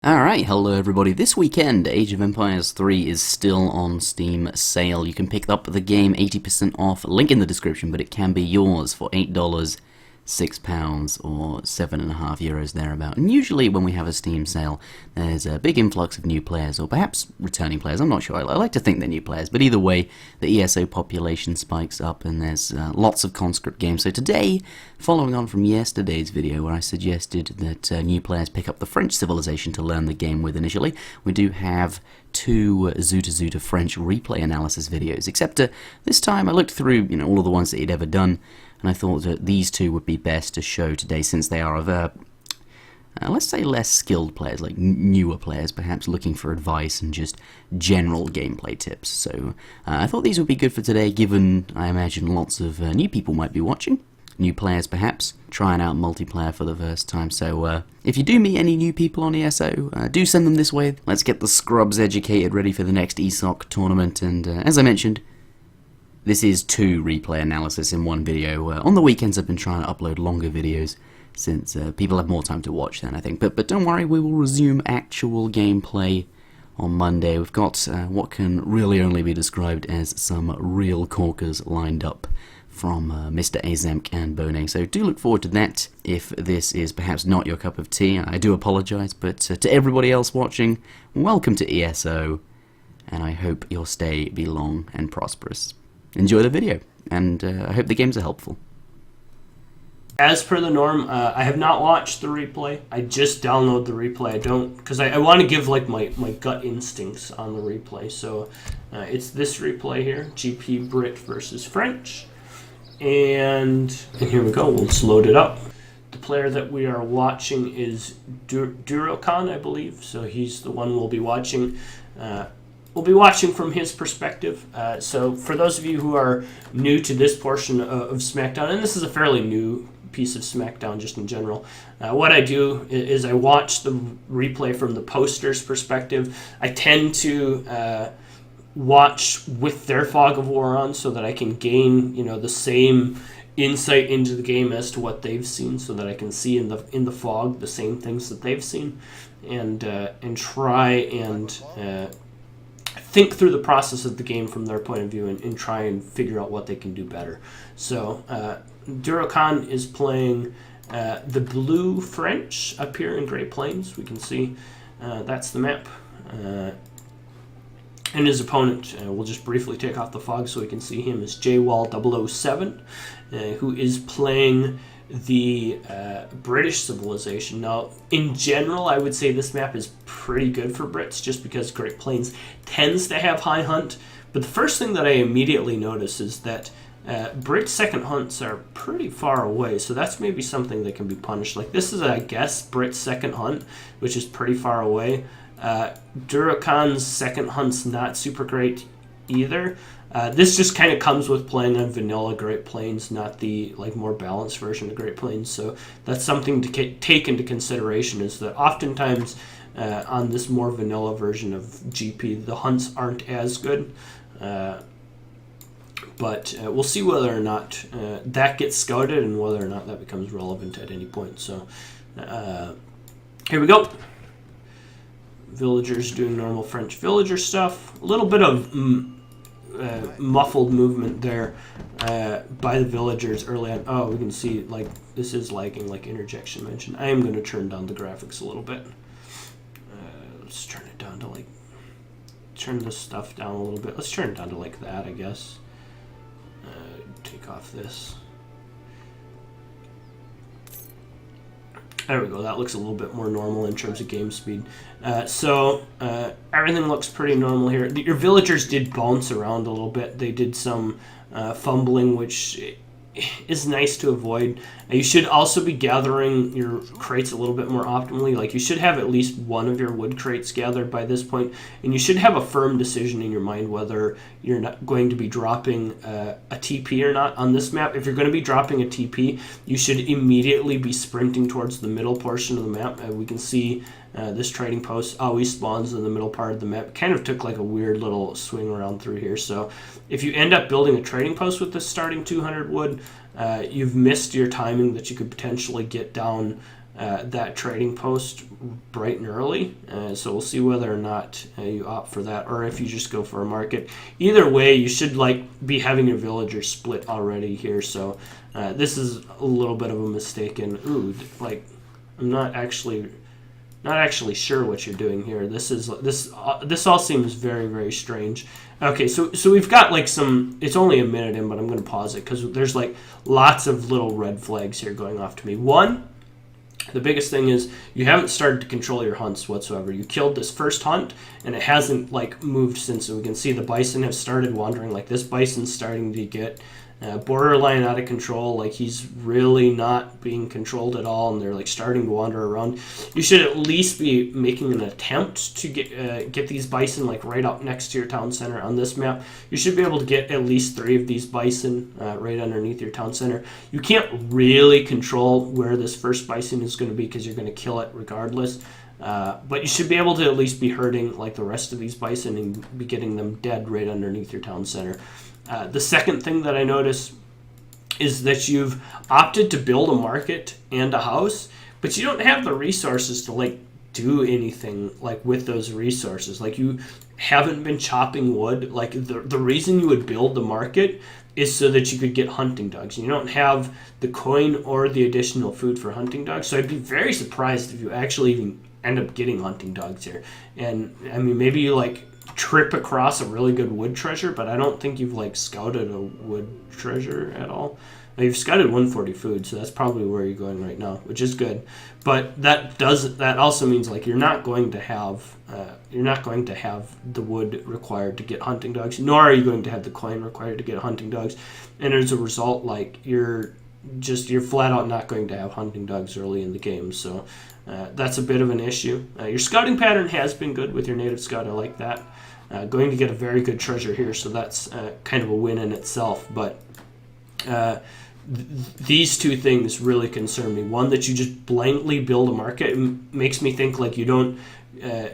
Alright, hello everybody. This weekend, Age of Empires 3 is still on Steam sale. You can pick up the game 80% off, link in the description, but it can be yours for $8, £6, or €7.50 thereabout. And usually when we have a Steam sale, there's a big influx of new players, or perhaps returning players, I'm not sure. I like to think they're new players, but either way, the ESO population spikes up and there's lots of conscript games. So today, following on from yesterday's video where I suggested that new players pick up the French civilization to learn the game with initially, we do have two ZutaZuta French replay analysis videos, except this time I looked through all of the ones that he'd ever done, and I thought that these two would be best to show today since they are of let's say less skilled players, like newer players, perhaps looking for advice and just general gameplay tips. So I thought these would be good for today, given I imagine lots of new people might be watching. New players perhaps, trying out multiplayer for the first time. So if you do meet any new people on ESO, do send them this way. Let's get the scrubs educated, ready for the next ESOC tournament. And as I mentioned, this is two replay analysis in one video. On the weekends I've been trying to upload longer videos since people have more time to watch then, I think. But don't worry, we will resume actual gameplay on Monday. We've got what can really only be described as some real corkers lined up from Mr. Azemk and Bonet. So do look forward to that. If this is perhaps not your cup of tea, I do apologise, but to everybody else watching, welcome to ESO, and I hope your stay be long and prosperous. Enjoy the video, and I hope the games are helpful. As per the norm, I have not watched the replay. I just download the replay. I don't, because I want to give like my gut instincts on the replay. So it's this replay here, GP Brit versus French. And here we go, we'll just load it up. The player that we are watching is Durokan, I believe. So he's the one we'll be watching. We'll be watching from his perspective. So for those of you who are new to this portion of SmackDown, and this is a fairly new piece of SmackDown just in general, what I do is I watch the replay from the poster's perspective. I tend to watch with their fog of war on so that I can gain the same insight into the game as to what they've seen, so that I can see in the fog the same things that they've seen, and try and think through the process of the game from their point of view and try and figure out what they can do better. So Durokan is playing the blue French up here in Great Plains. We can see that's the map. And his opponent, we'll just briefly take off the fog so we can see him, is JWall007, who is playing the British civilization. Now, in general, I would say this map is pretty good for Brits just because Great Plains tends to have high hunt. But the first thing that I immediately notice is that Brits' second hunts are pretty far away, so that's maybe something that can be punished. Like, this is, I guess, Brits' second hunt, which is pretty far away. Durokan's second hunt's not super great either. This just kind of comes with playing on vanilla Great Plains, not the more balanced version of Great Plains. So that's something to take into consideration, is that oftentimes on this more vanilla version of GP, the hunts aren't as good. But we'll see whether or not that gets scouted and whether or not that becomes relevant at any point. So here we go. Villagers doing normal French villager stuff. A little bit of muffled movement there by the villagers early on. Oh, we can see this is lagging, like Interjection mentioned. I am going to turn down the graphics a little bit. Let's turn it down to turn this stuff down a little bit. Let's turn it down to that, I guess. Take off this. There we go. That looks a little bit more normal in terms of game speed. So everything looks pretty normal here. Your villagers did bounce around a little bit. They did some fumbling, which is nice to avoid. You should also be gathering your crates a little bit more optimally. You should have at least one of your wood crates gathered by this point, and you should have a firm decision in your mind whether you're not going to be dropping a TP or not on this map. If you're going to be dropping a TP, you should immediately be sprinting towards the middle portion of the map. We can see this trading post always spawns in the middle part of the map. It kind of took a weird little swing around through here. So if you end up building a trading post with this starting 200 wood, you've missed your timing that you could potentially get down that trading post bright and early. So we'll see whether or not you opt for that, or if you just go for a market. Either way, you should be having your villagers split already here. So this is a little bit of a mistake. And I'm not actually sure what you're doing here. This all seems very, very strange. Okay, so we've got it's only a minute in, but I'm going to pause it because there's lots of little red flags here going off to me. One, the biggest thing is you haven't started to control your hunts whatsoever. You killed this first hunt, and it hasn't moved since. So we can see the bison have started wandering. This bison's starting to get borderline out of control. He's really not being controlled at all, and they're starting to wander around. You should at least be making an attempt to get these bison right up next to your town center on this map. You should be able to get at least 3 of these bison right underneath your town center. You can't really control where this first bison is going to be because you're going to kill it regardless. But you should be able to at least be hurting the rest of these bison and be getting them dead right underneath your town center. The second thing that I notice is that you've opted to build a market and a house, but you don't have the resources to do anything with those resources. You haven't been chopping wood. The reason you would build the market is so that you could get hunting dogs. You don't have the coin or the additional food for hunting dogs, so I'd be very surprised if you actually even end up getting hunting dogs here. And I mean, maybe you trip across a really good wood treasure, but I don't think you've scouted a wood treasure at all. Now, you've scouted 140 food, so that's probably where you're going right now, which is good. But that also means you're not going to have the wood required to get hunting dogs, nor are you going to have the coin required to get hunting dogs. And as a result, you're flat out not going to have hunting dogs early in the game. So that's a bit of an issue. Your scouting pattern has been good with your native scout. I like that. Going to get a very good treasure here, so that's kind of a win in itself. But these two things really concern me. One, that you just blankly build a market makes me think you don't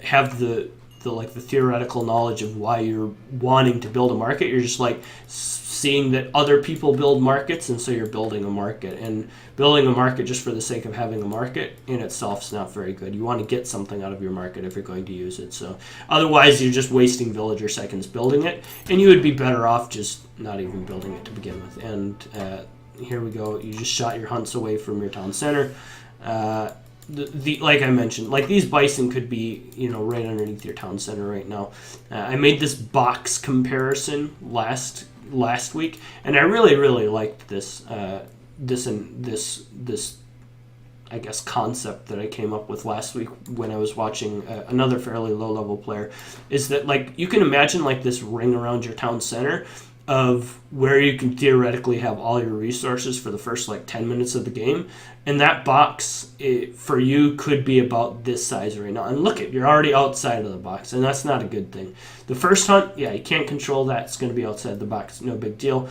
have the theoretical knowledge of why you're wanting to build a market. You're just seeing that other people build markets, and so you're building a market. And building a market just for the sake of having a market in itself is not very good. You want to get something out of your market if you're going to use it. So otherwise, you're just wasting villager seconds building it, and you would be better off just not even building it to begin with. And here we go. You just shot your hunts away from your town center. Like I mentioned, these bison could be right underneath your town center right now. I made this box comparison last week, and I really liked this I guess concept that I came up with last week when I was watching another fairly low level player. Is that you can imagine this ring around your town center of where you can theoretically have all your resources for the first 10 minutes of the game, and that box for you could be about this size right now. And look, you're already outside of the box, and that's not a good thing. The first hunt, yeah, you can't control that. It's going to be outside the box, no big deal.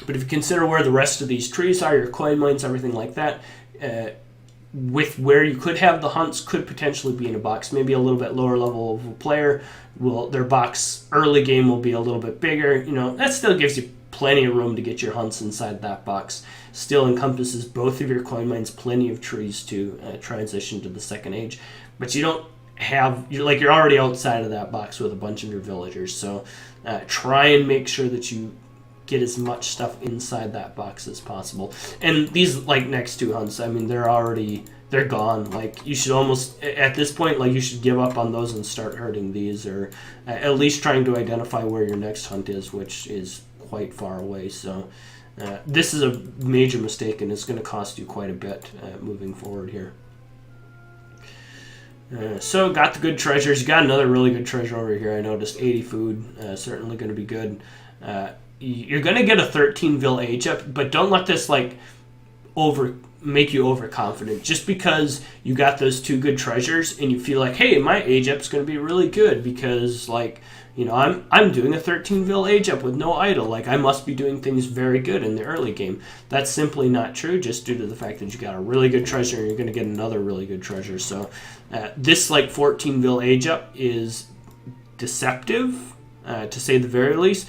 But if you consider where the rest of these trees are, your coin mines, everything like that, with where you could have the hunts could potentially be in a box. Maybe a little bit lower level of a player their box early game will be a little bit bigger. That still gives you plenty of room to get your hunts inside that box. Still encompasses both of your coin mines, plenty of trees to transition to the second age. But you don't have you're already outside of that box with a bunch of your villagers. So try and make sure that you get as much stuff inside that box as possible. And these next 2 hunts, I mean, they're gone. You should almost at this point you should give up on those and start hurting these, or at least trying to identify where your next hunt is, which is quite far away. So this is a major mistake, and it's going to cost you quite a bit moving forward here. So got the good treasures. You got another really good treasure over here. I noticed 80 food, certainly going to be good. You're going to get a 13 vil age up, but don't let this make you overconfident. Just because you got those 2 good treasures and you feel hey, my age up's going to be really good because I'm doing a 13 vil age up with no idol. I must be doing things very good in the early game. That's simply not true, just due to the fact that you got a really good treasure and you're going to get another really good treasure. So this 14 vil age up is deceptive, to say the very least,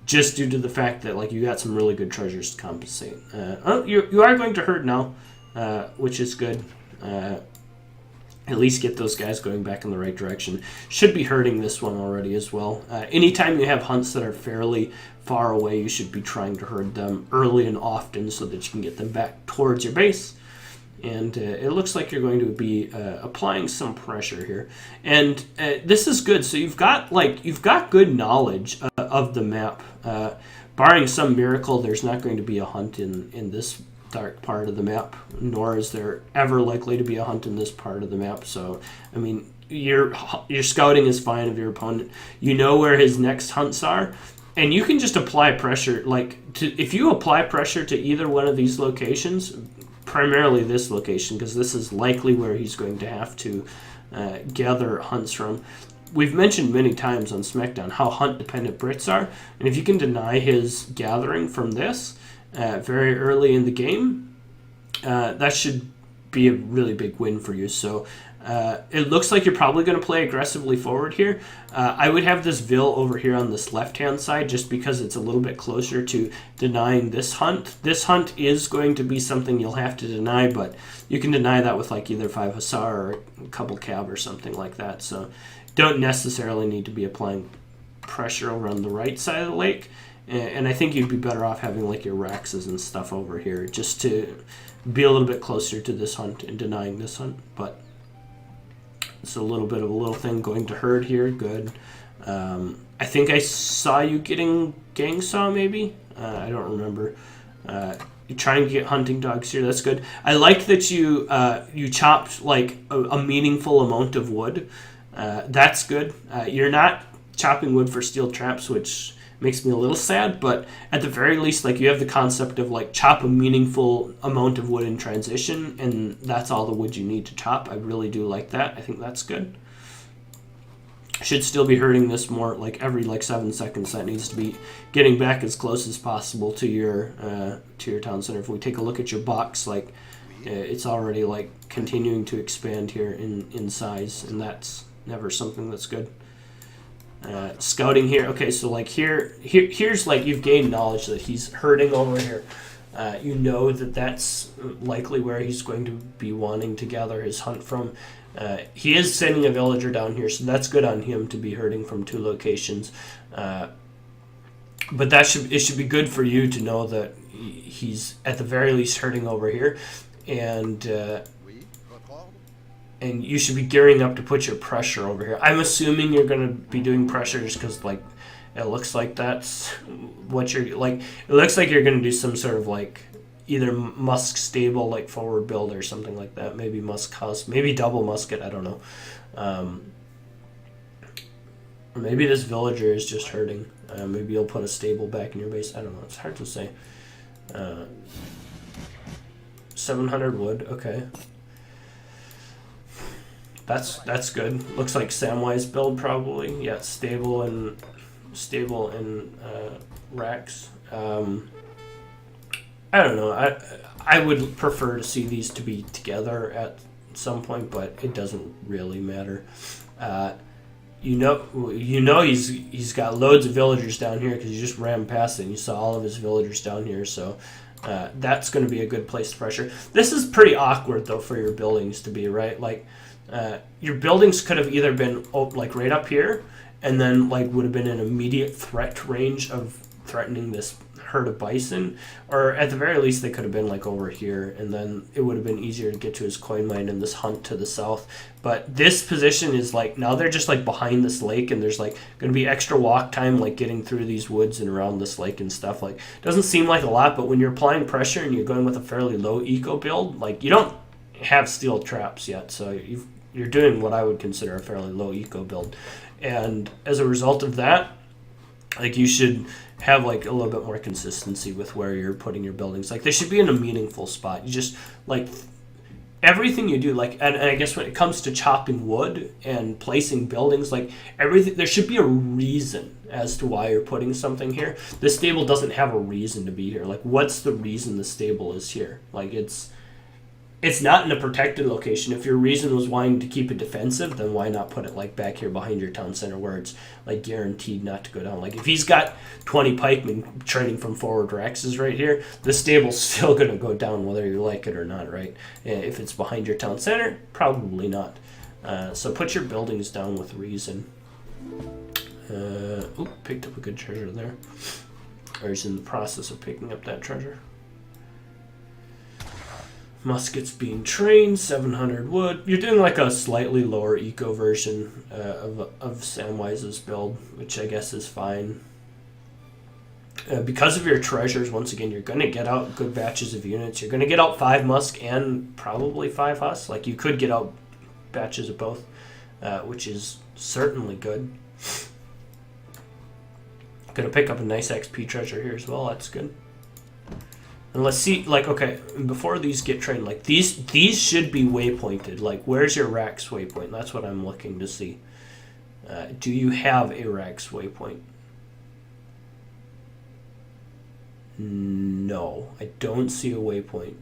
just due to the fact that you got some really good treasures to compensate. You are going to herd now, which is good. at least get those guys going back in the right direction. Should be herding this one already as well. Anytime you have hunts that are fairly far away, you should be trying to herd them early and often so that you can get them back towards your base. And it looks like you're going to be applying some pressure here, and this is good. So you've got good knowledge of the map. Barring some miracle, there's not going to be a hunt in this dark part of the map, nor is there ever likely to be a hunt in this part of the map. So I mean, your scouting is fine of your opponent. You know where his next hunts are. And you can just apply pressure, if you apply pressure to either one of these locations, primarily this location, because this is likely where he's going to have to gather hunts from. We've mentioned many times on SmackDown how hunt-dependent Brits are, and if you can deny his gathering from this very early in the game, that should be a really big win for you. So it looks like you're probably going to play aggressively forward here. I would have this Vil over here on this left-hand side just because it's a little bit closer to denying this hunt. This hunt is going to be something you'll have to deny, but you can deny that with either 5 Hussar or a couple Cab or something like that. So don't necessarily need to be applying pressure over on the right side of the lake. And I think you'd be better off having your Raxes and stuff over here just to be a little bit closer to this hunt and denying this hunt. But it's a little bit of a little thing going to herd here. Good. I think I saw you getting Gang Saw, maybe? I don't remember. You're trying to get hunting dogs here. That's good. I like that you chopped a meaningful amount of wood. That's good. You're not chopping wood for steel traps, which makes me a little sad, but at the very least, you have the concept of chop a meaningful amount of wood in transition, and that's all the wood you need to chop. I really do like that. I think that's good. Should still be herding this more every 7 seconds. That needs to be getting back as close as possible to your town center. If we take a look at your box, it's already continuing to expand here in size, and that's never something that's good. Scouting here. Okay, so here's you've gained knowledge that he's herding over here. You know that's likely where he's going to be wanting to gather his hunt from. He is sending a villager down here, so that's good on him to be herding from 2 locations. But it should be good for you to know that he's at the very least herding over here, and you should be gearing up to put your pressure over here. I'm assuming you're going to be doing pressure just because, it looks like that's what you're, it looks like you're going to do some sort of, either Musk stable, forward build or something like that. Maybe Musk house, maybe double musket, I don't know. Or maybe this villager is just herding. Maybe you'll put a stable back in your base. I don't know. It's hard to say. 700 wood, okay. That's good. Looks like Samwise build probably. Yeah, stable and racks. I don't know. I would prefer to see these to be together at some point, but it doesn't really matter. You know he's got loads of villagers down here because you just ran past it and you saw all of his villagers down here. So that's going to be a good place to pressure. This is pretty awkward though for your buildings to be, right? Your buildings could have either been right up here and then would have been an immediate threat range of threatening this herd of bison, or at the very least they could have been over here, and then it would have been easier to get to his coin mine and this hunt to the south. But this position is now they're just behind this lake, and there's going to be extra walk time getting through these woods and around this lake and stuff. Doesn't seem like a lot, but when you're applying pressure and you're going with a fairly low eco build, you don't have steel traps yet, so you're doing what I would consider a fairly low eco build, and as a result of that, you should have a little bit more consistency with where you're putting your buildings. They should be in a meaningful spot. You just everything you do, and I guess when it comes to chopping wood and placing buildings, everything, there should be a reason as to why you're putting something here. The stable doesn't have a reason to be here. What's the reason the stable is here? it's not in a protected location. If your reason was wanting to keep it defensive, then why not put it like back here behind your town center where it's like guaranteed not to go down. Like if he's got 20 pikemen training from forward Rexes right here, the stable's still going to go down whether you like it or not, right? If it's behind your town center, probably not. So put your buildings down with reason. Picked up a good treasure there. Or he's in the process of picking up that treasure. Muskets being trained, 700 wood. You're doing like a slightly lower eco version of Samwise's build, which I guess is fine. Because of your treasures, once again, you're going to get out good batches of units. You're going to get out 5 Musk and probably 5 Huss. Like you could get out batches of both, which is certainly good. Going to pick up a nice XP treasure here as well. That's good. And let's see, like, okay, before these get trained, like, these should be waypointed. Like, where's your Rex waypoint? That's what I'm looking to see. Do you have a Rex waypoint? No, I don't see a waypoint.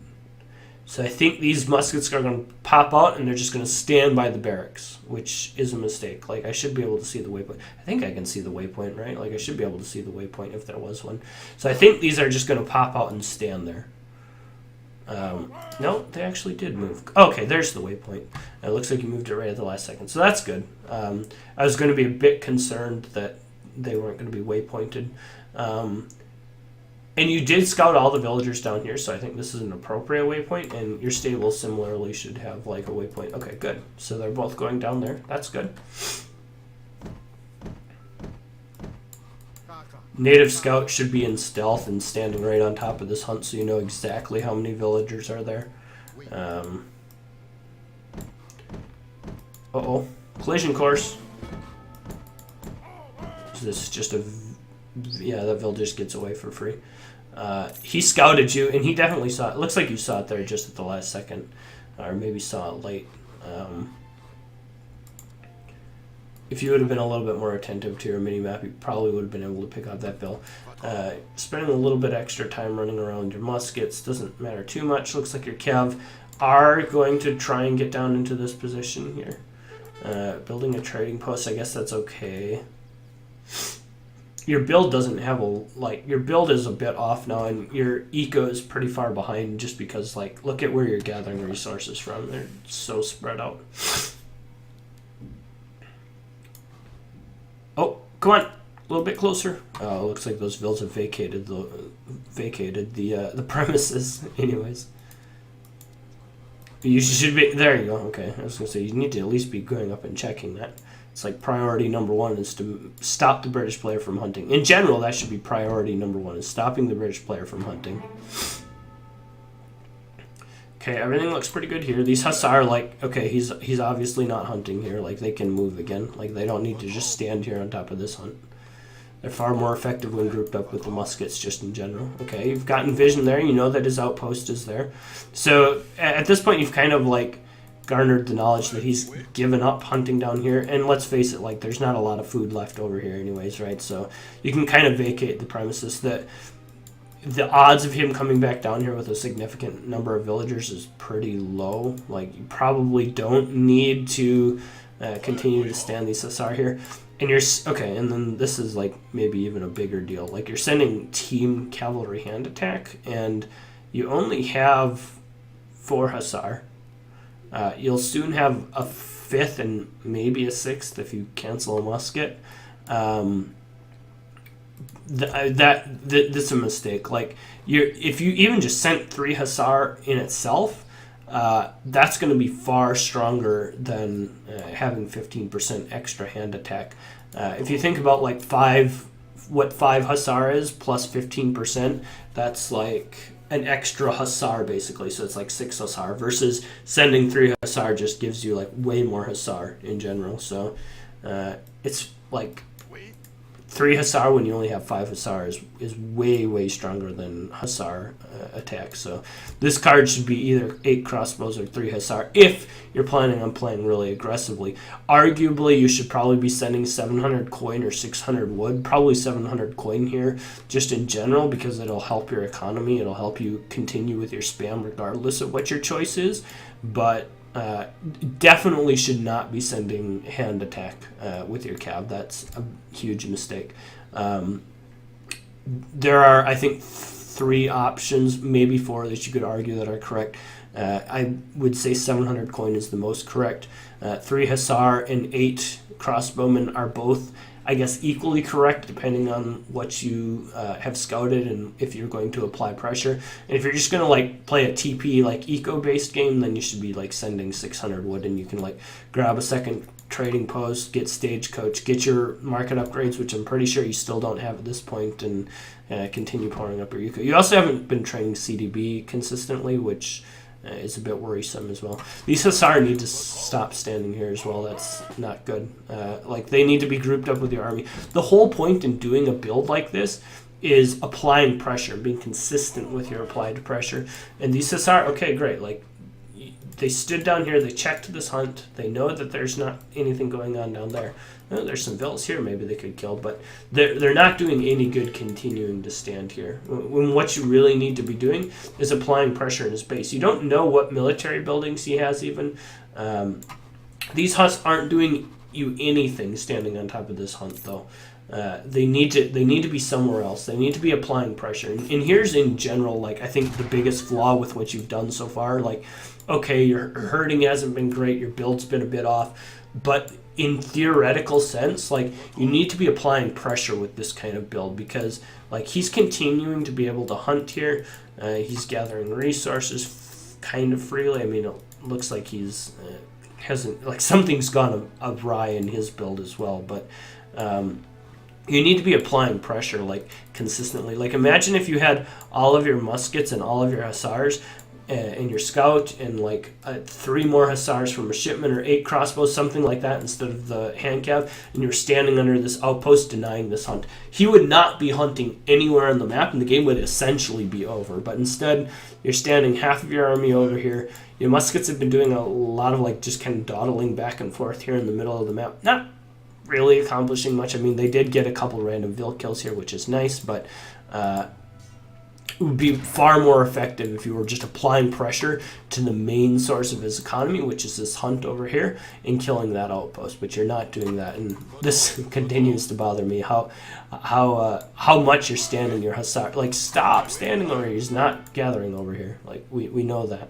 So I think these muskets are going to pop out and they're just going to stand by the barracks, which is a mistake. Like, I should be able to see the waypoint. I think I can see the waypoint, right? Like, I should be able to see the waypoint if there was one. So I think these are just going to pop out and stand there. No, they actually did move. Okay, there's the waypoint. It looks like you moved it right at the last second. So that's good. I was going to be a bit concerned that they weren't going to be waypointed. And you did scout all the villagers down here, so I think this is an appropriate waypoint, and your stable similarly should have like a waypoint. Okay, good. So they're both going down there. That's good. Native scout should be in stealth and standing right on top of this hunt so you know exactly how many villagers are there. Uh-oh. Collision course. Is this just a... Yeah, that villager just gets away for free. He scouted you, and he definitely saw it. Looks like you saw it there just at the last second, or maybe saw it late. If you would have been a little bit more attentive to your mini-map, you probably would have been able to pick up that bill. Spending a little bit extra time running around your muskets doesn't matter too much. Looks like your Cav are going to try and get down into this position here. Building a trading post, I guess that's okay. Your build doesn't have your build is a bit off now, and your eco is pretty far behind just because, like, look at where you're gathering resources from. They're so spread out. Oh, come on, a little bit closer. Oh, looks like those villas have vacated the premises. Anyways, you should be there. You go. Okay, I was gonna say you need to at least be going up and checking that. It's like priority number 1 is to stop the British player from hunting. In general, that should be priority number 1 is stopping the British player from hunting. Okay, everything looks pretty good here. These Hussar, like, okay, he's obviously not hunting here. Like, they can move again. Like, they don't need to just stand here on top of this hunt. They're far more effective when grouped up with the muskets just in general. Okay, you've gotten vision there. You know that his outpost is there. So at this point, you've kind of, like, garnered the knowledge that he's given up hunting down here, and let's face it, like, there's not a lot of food left over here anyways, right? So you can kind of vacate the premises. That the odds of him coming back down here with a significant number of villagers is pretty low. Like, you probably don't need to continue to stand these Hussar here. And you're okay, and then this is like maybe even a bigger deal. Like, you're sending team cavalry hand attack, and you only have 4 Hussar. You'll soon have a 5th and maybe a 6th if you cancel a musket. That's a mistake. Like, if you even just sent 3 Hussar in itself, that's going to be far stronger than having 15% extra hand attack. If you think about like 5 Hussar is plus 15%, that's like an extra Hussar basically, so it's like 6 Hussar versus sending 3 Hussar just gives you like way more Hussar in general. So it's like 3 Hussar when you only have 5 Hussar is way stronger than Hussar attack. So this card should be either 8 crossbows or 3 Hussar if you're planning on playing really aggressively. Arguably, you should probably be sending 700 coin or 600 wood. Probably 700 coin here, just in general, because it'll help your economy. It'll help you continue with your spam regardless of what your choice is. But definitely should not be sending hand attack with your cav. That's a huge mistake. There are, I think, 3 options, maybe 4, that you could argue that are correct. I would say 700 coin is the most correct. 3 Hussar and 8 crossbowmen are both, I guess, equally correct depending on what you have scouted and if you're going to apply pressure. And if you're just going to like play a TP like eco-based game, then you should be like sending 600 wood, and you can like grab a second trading post, get stagecoach, get your market upgrades, which I'm pretty sure you still don't have at this point, and continue powering up your eco. You also haven't been training CDB consistently, which is a bit worrisome as well. These Hussar need to stop standing here as well. That's not good. Like, they need to be grouped up with your army. The whole point in doing a build like this is applying pressure, being consistent with your applied pressure. And these Hussar, okay, great. Like, they stood down here, they checked this hunt, they know that there's not anything going on down there. Oh, there's some vills here maybe they could kill, but they're not doing any good continuing to stand here. When what you really need to be doing is applying pressure in his base. You don't know what military buildings he has even. These Huss aren't doing you anything standing on top of this hunt though. They need to be somewhere else. They need to be applying pressure. And here's in general, like, I think the biggest flaw with what you've done so far. Like, okay, your herding hasn't been great, your build's been a bit off, but in theoretical sense, like, you need to be applying pressure with this kind of build, because like he's continuing to be able to hunt here. He's gathering resources kind of freely. I mean, it looks like he's hasn't, like, something's gone awry in his build as well, but you need to be applying pressure like consistently. Like, imagine if you had all of your muskets and all of your Hussars and your scout and like 3 more Hussars from a shipment, or 8 crossbows, something like that, instead of the hand cav, and you're standing under this outpost denying this hunt. He would not be hunting anywhere on the map, and the game would essentially be over. But instead, you're standing half of your army over here. Your muskets have been doing a lot of like just kind of dawdling back and forth here in the middle of the map, not really accomplishing much. I mean, they did get a couple random vill kills here, which is nice, but it would be far more effective if you were just applying pressure to the main source of his economy, which is this hunt over here, and killing that outpost. But you're not doing that, and this continues to bother me. How much you're standing your Hussar. Like, stop standing over here. He's not gathering over here. Like, we know that.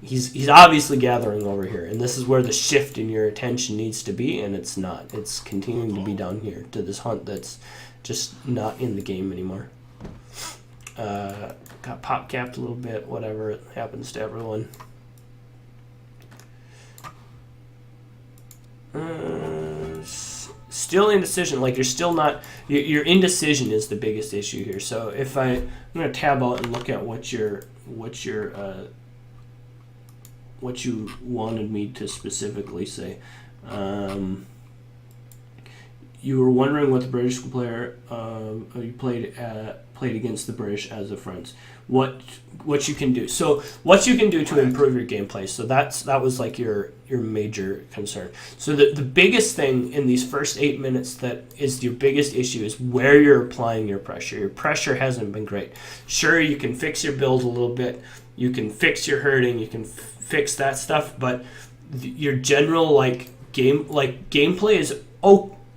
He's obviously gathering over here, and this is where the shift in your attention needs to be, and it's not. It's continuing to be down here to this hunt that's just not in the game anymore. Got pop capped a little bit, whatever, it happens to everyone. Still indecision. Like, you're still not, your indecision is the biggest issue here. So if I'm going to tab out and look at what you wanted me to specifically say. You were wondering what the British player you played against the British as a friend. What you can do. So what you can do to improve your gameplay. So that was like your major concern. So the biggest thing in these first 8 minutes that is your biggest issue is where you're applying your pressure. Your pressure hasn't been great. Sure, you can fix your build a little bit. You can fix your herding. You can fix that stuff. But your general gameplay is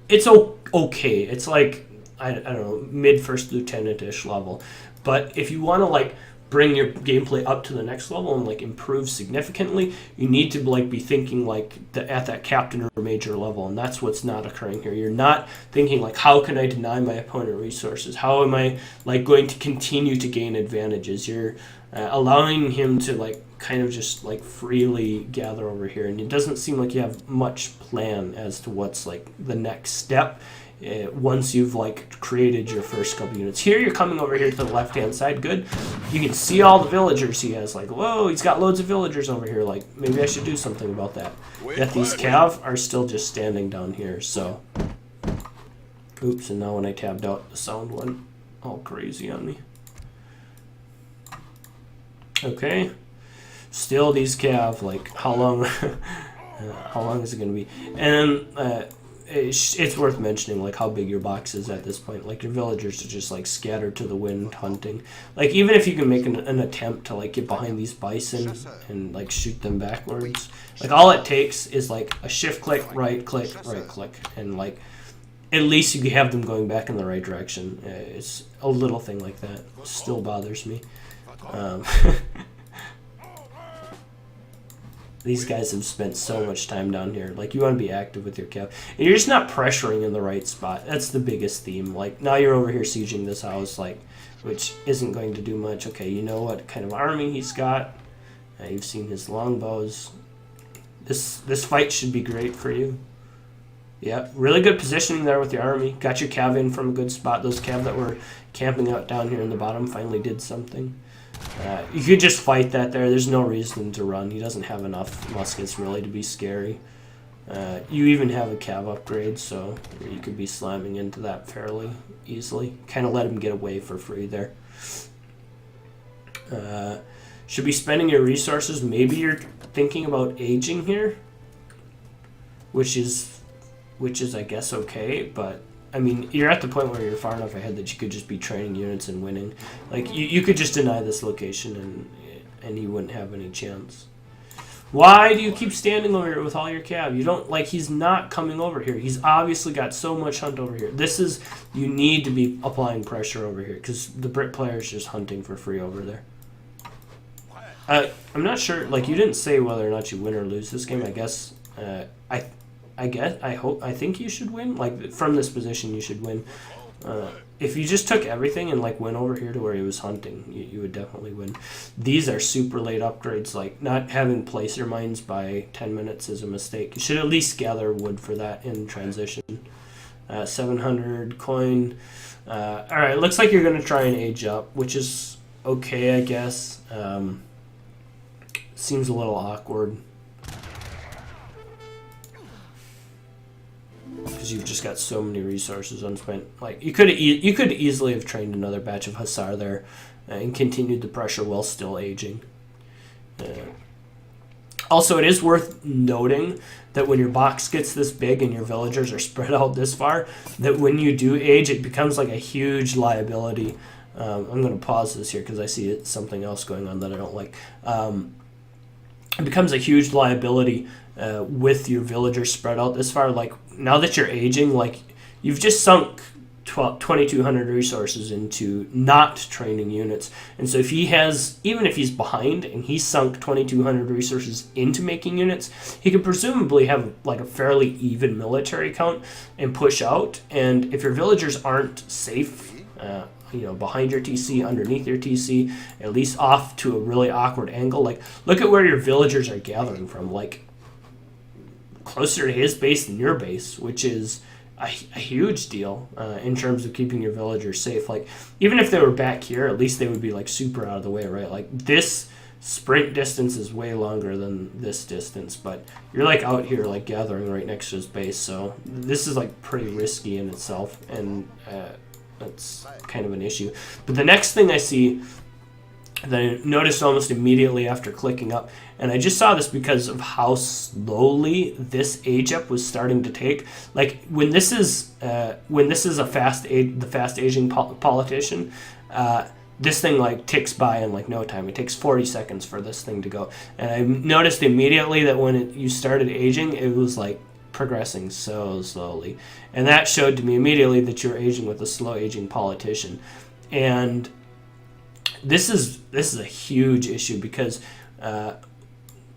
it's okay. It's like, I don't know, mid first lieutenant-ish level. But if you want to like bring your gameplay up to the next level and like improve significantly, you need to like be thinking like at that captain or major level, and that's what's not occurring here. You're not thinking like, how can I deny my opponent resources? How am I like going to continue to gain advantages? You're allowing him to like kind of just like freely gather over here, and it doesn't seem like you have much plan as to what's like the next step once you've like created your first couple units. Here you're coming over here to the left hand side. Good, you can see all the villagers he has. Like, whoa, he's got loads of villagers over here. Like, maybe I should do something about that. Yet these cav are still just standing down here. So Oops, and now when I tabbed out, the sound went all crazy on me. Okay. Still these cav, like, how long how long is it going to be? And it's worth mentioning, like, how big your box is at this point. Like, your villagers are just, like, scattered to the wind hunting. Like, even if you can make an attempt to, like, get behind these bison and, like, shoot them backwards, like, all it takes is, like, a shift click, right click, and, like, at least you have them going back in the right direction. It's a little thing like that. Still bothers me. These guys have spent so much time down here. Like, you want to be active with your cav. And you're just not pressuring in the right spot. That's the biggest theme. Like, now you're over here sieging this house, like, which isn't going to do much. Okay, you know what kind of army he's got. You've seen his longbows. This fight should be great for you. Yeah, really good positioning there with your army. Got your cav in from a good spot. Those cav that were camping out down here in the bottom finally did something. You could just fight that there. There's no reason to run. He doesn't have enough muskets really to be scary. You even have a cav upgrade, so you could be slamming into that fairly easily. Kind of let him get away for free there. Should be spending your resources. Maybe you're thinking about aging here, which is I guess okay, but I mean, you're at the point where you're far enough ahead that you could just be training units and winning. Like, you could just deny this location and you wouldn't have any chance. Why do you keep standing over here with all your cav? You don't, like, he's not coming over here. He's obviously got so much hunt over here. You need to be applying pressure over here because the Brit player is just hunting for free over there. I'm not sure, like, you didn't say whether or not you win or lose this game. I guess, I think you should win. Like, from this position, you should win. If you just took everything and, like, went over here to where he was hunting, you would definitely win. These are super late upgrades. Like, not having placer mines by 10 minutes is a mistake. You should at least gather wood for that in transition. 700 coin. Alright, looks like you're going to try and age up, which is okay, I guess. Seems a little awkward. Because you've just got so many resources unspent. Like, you could easily have trained another batch of Hussar there and continued the pressure while still aging. Also, it is worth noting that when your box gets this big and your villagers are spread out this far, that when you do age, it becomes like a huge liability. I'm going to pause this here because I see something else going on that I don't like. It becomes a huge liability with your villagers spread out this far. Like, now that you're aging, like, you've just sunk 2,200 resources into not training units. And so if he has, even if he's behind and he's sunk 2,200 resources into making units, he could presumably have, like, a fairly even military count and push out. And if your villagers aren't safe, you know, behind your TC, underneath your TC, at least off to a really awkward angle. Like, look at where your villagers are gathering from. Like, closer to his base than your base, which is a huge deal in terms of keeping your villagers safe. Like, even if they were back here, at least they would be, like, super out of the way, right? Like, this sprint distance is way longer than this distance, but you're, like, out here, like, gathering right next to his base, so this is, like, pretty risky in itself, and that's kind of an issue. But the next thing I see that I noticed almost immediately after clicking up, and I just saw this because of how slowly this age up was starting to take. Like, when this is the fast aging politician, this thing, like, ticks by in, like, no time. It takes 40 seconds for this thing to go, and I noticed immediately that when you started aging, it was, like, progressing so slowly, and that showed to me immediately that you're aging with a slow aging politician. And this is a huge issue because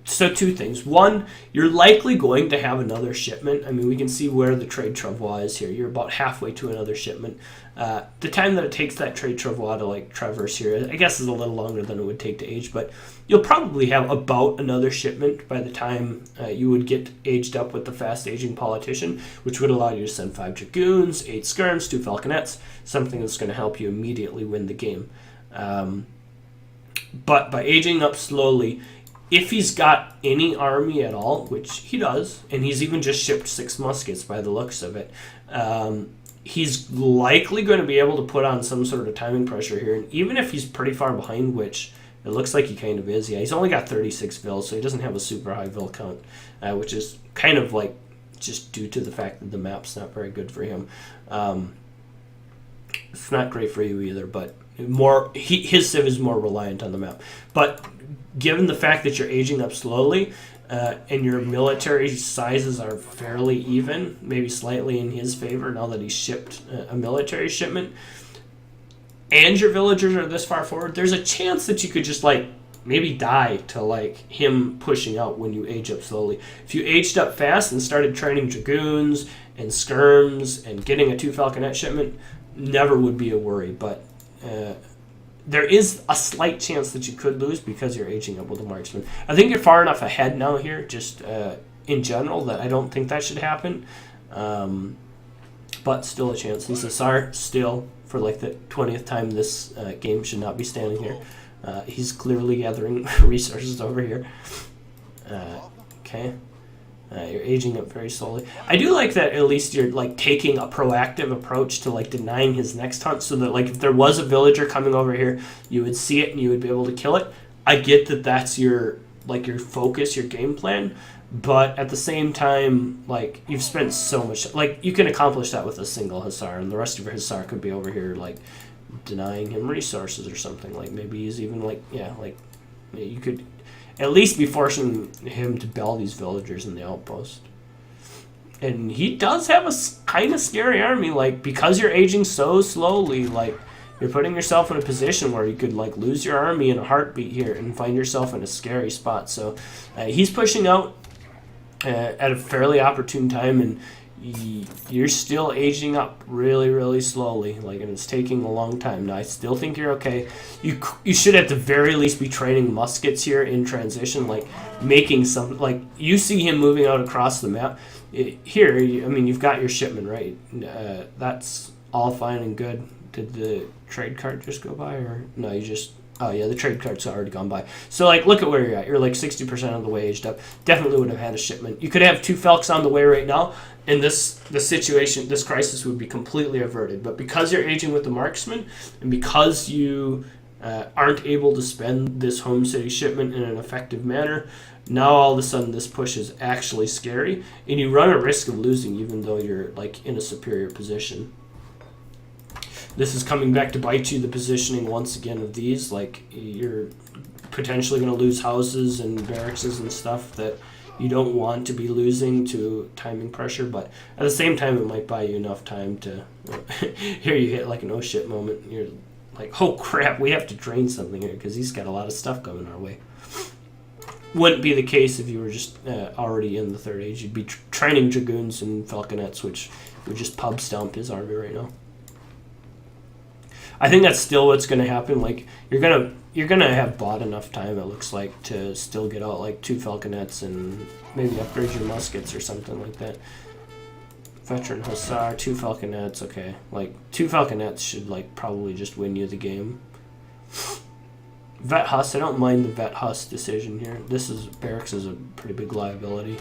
so two things. One, you're likely going to have another shipment. I mean, we can see where the trade travois is here. You're about halfway to another shipment. The time that it takes that trade travois to, like, traverse here, I guess, is a little longer than it would take to age, but you'll probably have about another shipment by the time you would get aged up with the fast aging politician, which would allow you to send 5 dragoons, 8 skirms, 2 falconets, something that's going to help you immediately win the game. But by aging up slowly, if he's got any army at all, which he does, and he's even just shipped 6 muskets by the looks of it, he's likely going to be able to put on some sort of timing pressure here. And even if he's pretty far behind, which it looks like he kind of is, yeah, he's only got 36 vills, so he doesn't have a super high vill count, which is kind of like just due to the fact that the map's not very good for him. It's not great for you either, but his civ is more reliant on the map. But given the fact that you're aging up slowly, and your military sizes are fairly even, maybe slightly in his favor now that he's shipped a military shipment, and your villagers are this far forward, there's a chance that you could just like maybe die to like him pushing out when you age up slowly. If you aged up fast and started training dragoons and skirms and getting a 2 falconet shipment, never would be a worry. But there is a slight chance that you could lose because you're aging up with a marksman. I think you're far enough ahead now here, just in general, that I don't think that should happen. But still a chance. And Cesar still, for like the 20th time this game, should not be standing here. He's clearly gathering resources over here. Okay. You're aging up very slowly. I do like that at least you're like taking a proactive approach to like denying his next hunt, so that like if there was a villager coming over here, you would see it and you would be able to kill it. I get that that's your like your focus, your game plan, but at the same time, like you've spent so much, like you can accomplish that with a single Hussar, and the rest of your Hussar could be over here like denying him resources or something. Like maybe he's even like, yeah, like you could at least be forcing him to bell these villagers in the outpost. And he does have a kind of scary army, like because you're aging so slowly, like you're putting yourself in a position where you could like lose your army in a heartbeat here and find yourself in a scary spot. So he's pushing out at a fairly opportune time, and you're still aging up really, really slowly, like, and it's taking a long time. Now, I still think you're okay. You should at the very least be training muskets here in transition, like making some, like you see him moving out across the map. Here, I mean, you've got your shipment, right? That's all fine and good. Did the trade cart just go by, or no? You just, oh yeah, the trade cart's already gone by. So like, look at where you're at. You're like 60% of the way aged up. Definitely would have had a shipment. You could have 2 Falks on the way right now, and the situation, this crisis would be completely averted. But because you're aging with the marksman, and because you aren't able to spend this home city shipment in an effective manner, now all of a sudden this push is actually scary, and you run a risk of losing even though you're like in a superior position. This is coming back to bite you, the positioning once again of these. Like, you're potentially going to lose houses and barracks and stuff that you don't want to be losing to timing pressure, but at the same time it might buy you enough time to here you hit like an oh shit moment, and you're like, oh crap, we have to drain something here because he's got a lot of stuff coming our way. Wouldn't be the case if you were just already in the third age. You'd be training dragoons and falconets, which would just pub stomp his army right now. I think that's still what's going to happen. Like, you're gonna have bought enough time, it looks like, to still get out like 2 falconets and maybe upgrade your muskets or something like that. Veteran Hussar, 2 falconets, okay. Like 2 falconets should like probably just win you the game. Vet Huss, I don't mind the Vet Huss decision here. Barracks is a pretty big liability.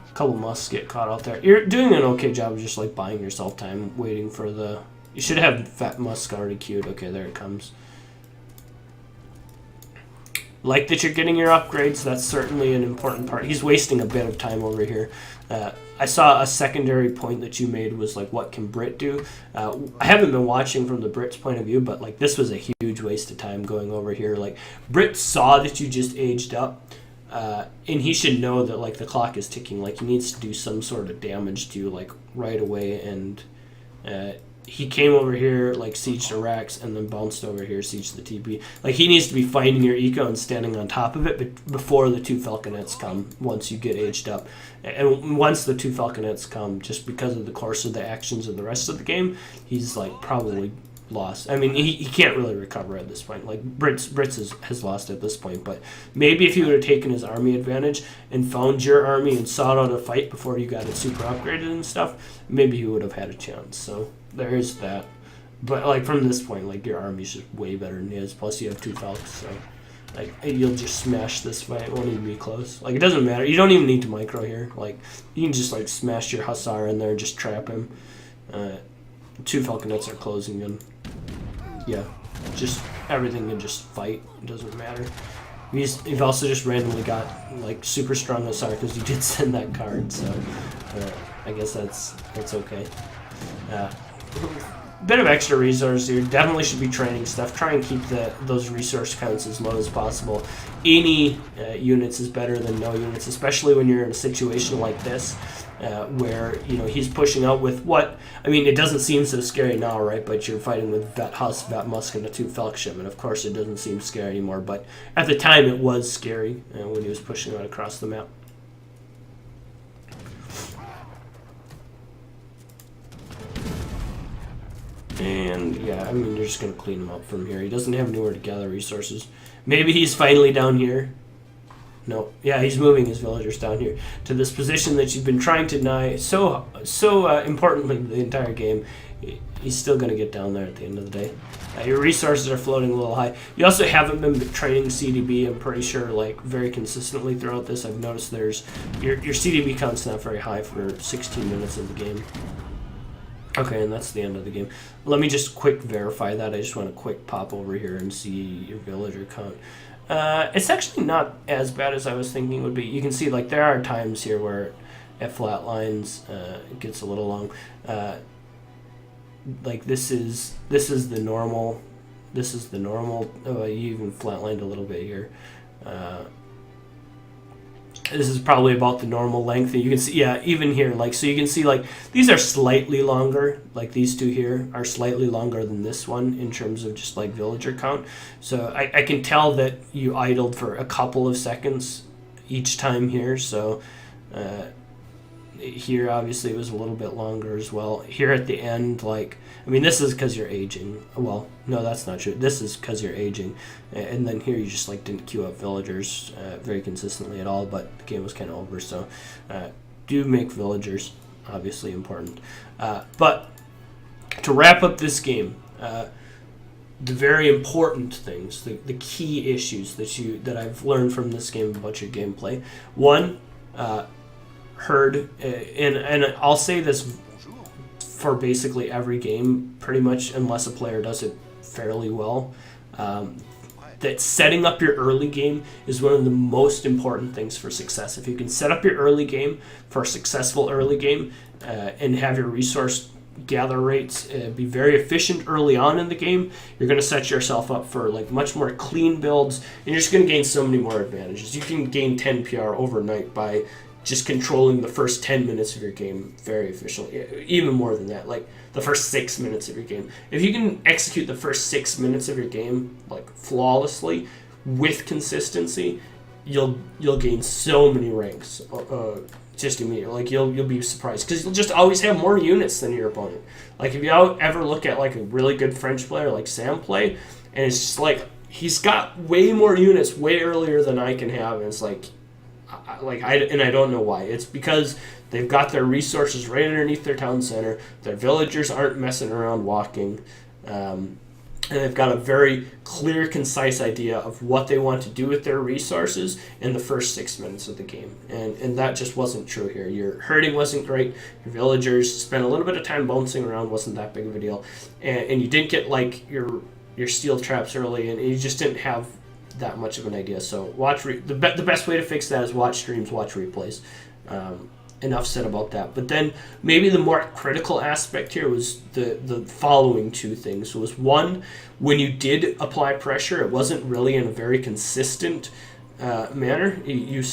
A couple musks get caught out there. You're doing an okay job of just like buying yourself time, waiting for the. You should have Vet Musk already queued. Okay, there it comes. Like that you're getting your upgrades. That's certainly an important part. He's wasting a bit of time over here. I saw a secondary point that you made was like, what can Brit do? I haven't been watching from the Brit's point of view, but like this was a huge waste of time going over here. Like Brit saw that you just aged up, and he should know that like the clock is ticking. Like he needs to do some sort of damage to you like right away, and he came over here, like, sieged Iraqs, and then bounced over here, sieged the TP. Like, he needs to be finding your eco and standing on top of it but before the 2 falconets come, once you get aged up. And once the 2 falconets come, just because of the course of the actions of the rest of the game, he's, like, probably lost. I mean, he can't really recover at this point. Like, Brits has lost at this point, but maybe if he would have taken his army advantage and found your army and sought out a fight before you got it super upgraded and stuff, maybe he would have had a chance. So there is that. But like from this point, like your army's just way better than his. Plus you have 2 Falcons, so like you'll just smash this fight. It won't even be close. Like it doesn't matter. You don't even need to micro here. Like you can just like smash your Hussar in there and just trap him. 2 falconets are closing in. Yeah, just everything can just fight. It doesn't matter. You've also just randomly got like super strong OSR because you did send that card, so I guess that's okay. Bit of extra resource here. Definitely should be training stuff. Try and keep those resource counts as low as possible. Any units is better than no units, especially when you're in a situation like this, where he's pushing out with what I mean. It doesn't seem so scary now, right? But you're fighting with Vet Husk, Vet Musk, and a 2 Falk shipment. Of course, it doesn't seem scary anymore. But at the time, it was scary when he was pushing out across the map. And yeah, I mean, you're just going to clean him up from here. He doesn't have anywhere to gather resources. Maybe he's finally down here. No. Yeah, he's moving his villagers down here to this position that you've been trying to deny so importantly the entire game. He's still going to get down there at the end of the day. Your resources are floating a little high. You also haven't been training CDB, I'm pretty sure, like very consistently throughout this. I've noticed there's your CDB count's not very high for 16 minutes of the game. Okay, and that's the end of the game. Let me just quick verify that. I just want to quick pop over here and see your villager count. It's actually not as bad as I was thinking it would be. You can see like there are times here where it flatlines. It gets a little long. Like this is the normal. This is the normal. Oh, you even flatlined a little bit here. This is probably about the normal length. And you can see, yeah, even here, like, so you can see, like, these are slightly longer. Like, these two here are slightly longer than this one in terms of just, like, villager count. So I can tell that you idled for a couple of seconds each time here. So here, obviously, it was a little bit longer as well. Here at the end, like, I mean, this is because you're aging. Well, no, that's not true. This is because you're aging. And then here you just, like, didn't queue up villagers very consistently at all, but the game was kind of over. So do make villagers, obviously important. But to wrap up this game, the very important things, the key issues that I've learned from this game about your gameplay. One, herd, and I'll say this for basically every game, pretty much, unless a player does it fairly well, that setting up your early game is one of the most important things for success. If you can set up your early game for a successful early game and have your resource gather rates be very efficient early on in the game, you're going to set yourself up for like much more clean builds, and you're just going to gain so many more advantages. You can gain 10 PR overnight by just controlling the first 10 minutes of your game very efficiently, even more than that, like the first 6 minutes of your game. If you can execute the first 6 minutes of your game like flawlessly with consistency, you'll gain so many ranks just immediately. Like you'll be surprised because you'll just always have more units than your opponent. Like if you ever look at like a really good French player like Sam play, and it's just like he's got way more units way earlier than I can have, and it's like I don't know why. It's because they've got their resources right underneath their town center. Their villagers aren't messing around walking. And they've got a very clear, concise idea of what they want to do with their resources in the first 6 minutes of the game. And that just wasn't true here. Your herding wasn't great. Your villagers spent a little bit of time bouncing around, wasn't that big of a deal. And you didn't get like your steel traps early, and you just didn't have that much of an idea. So watch the best way to fix that is watch streams, watch replays. Enough said about that. But then maybe the more critical aspect here was the following two things. Was one, when you did apply pressure, it wasn't really in a very consistent manner. You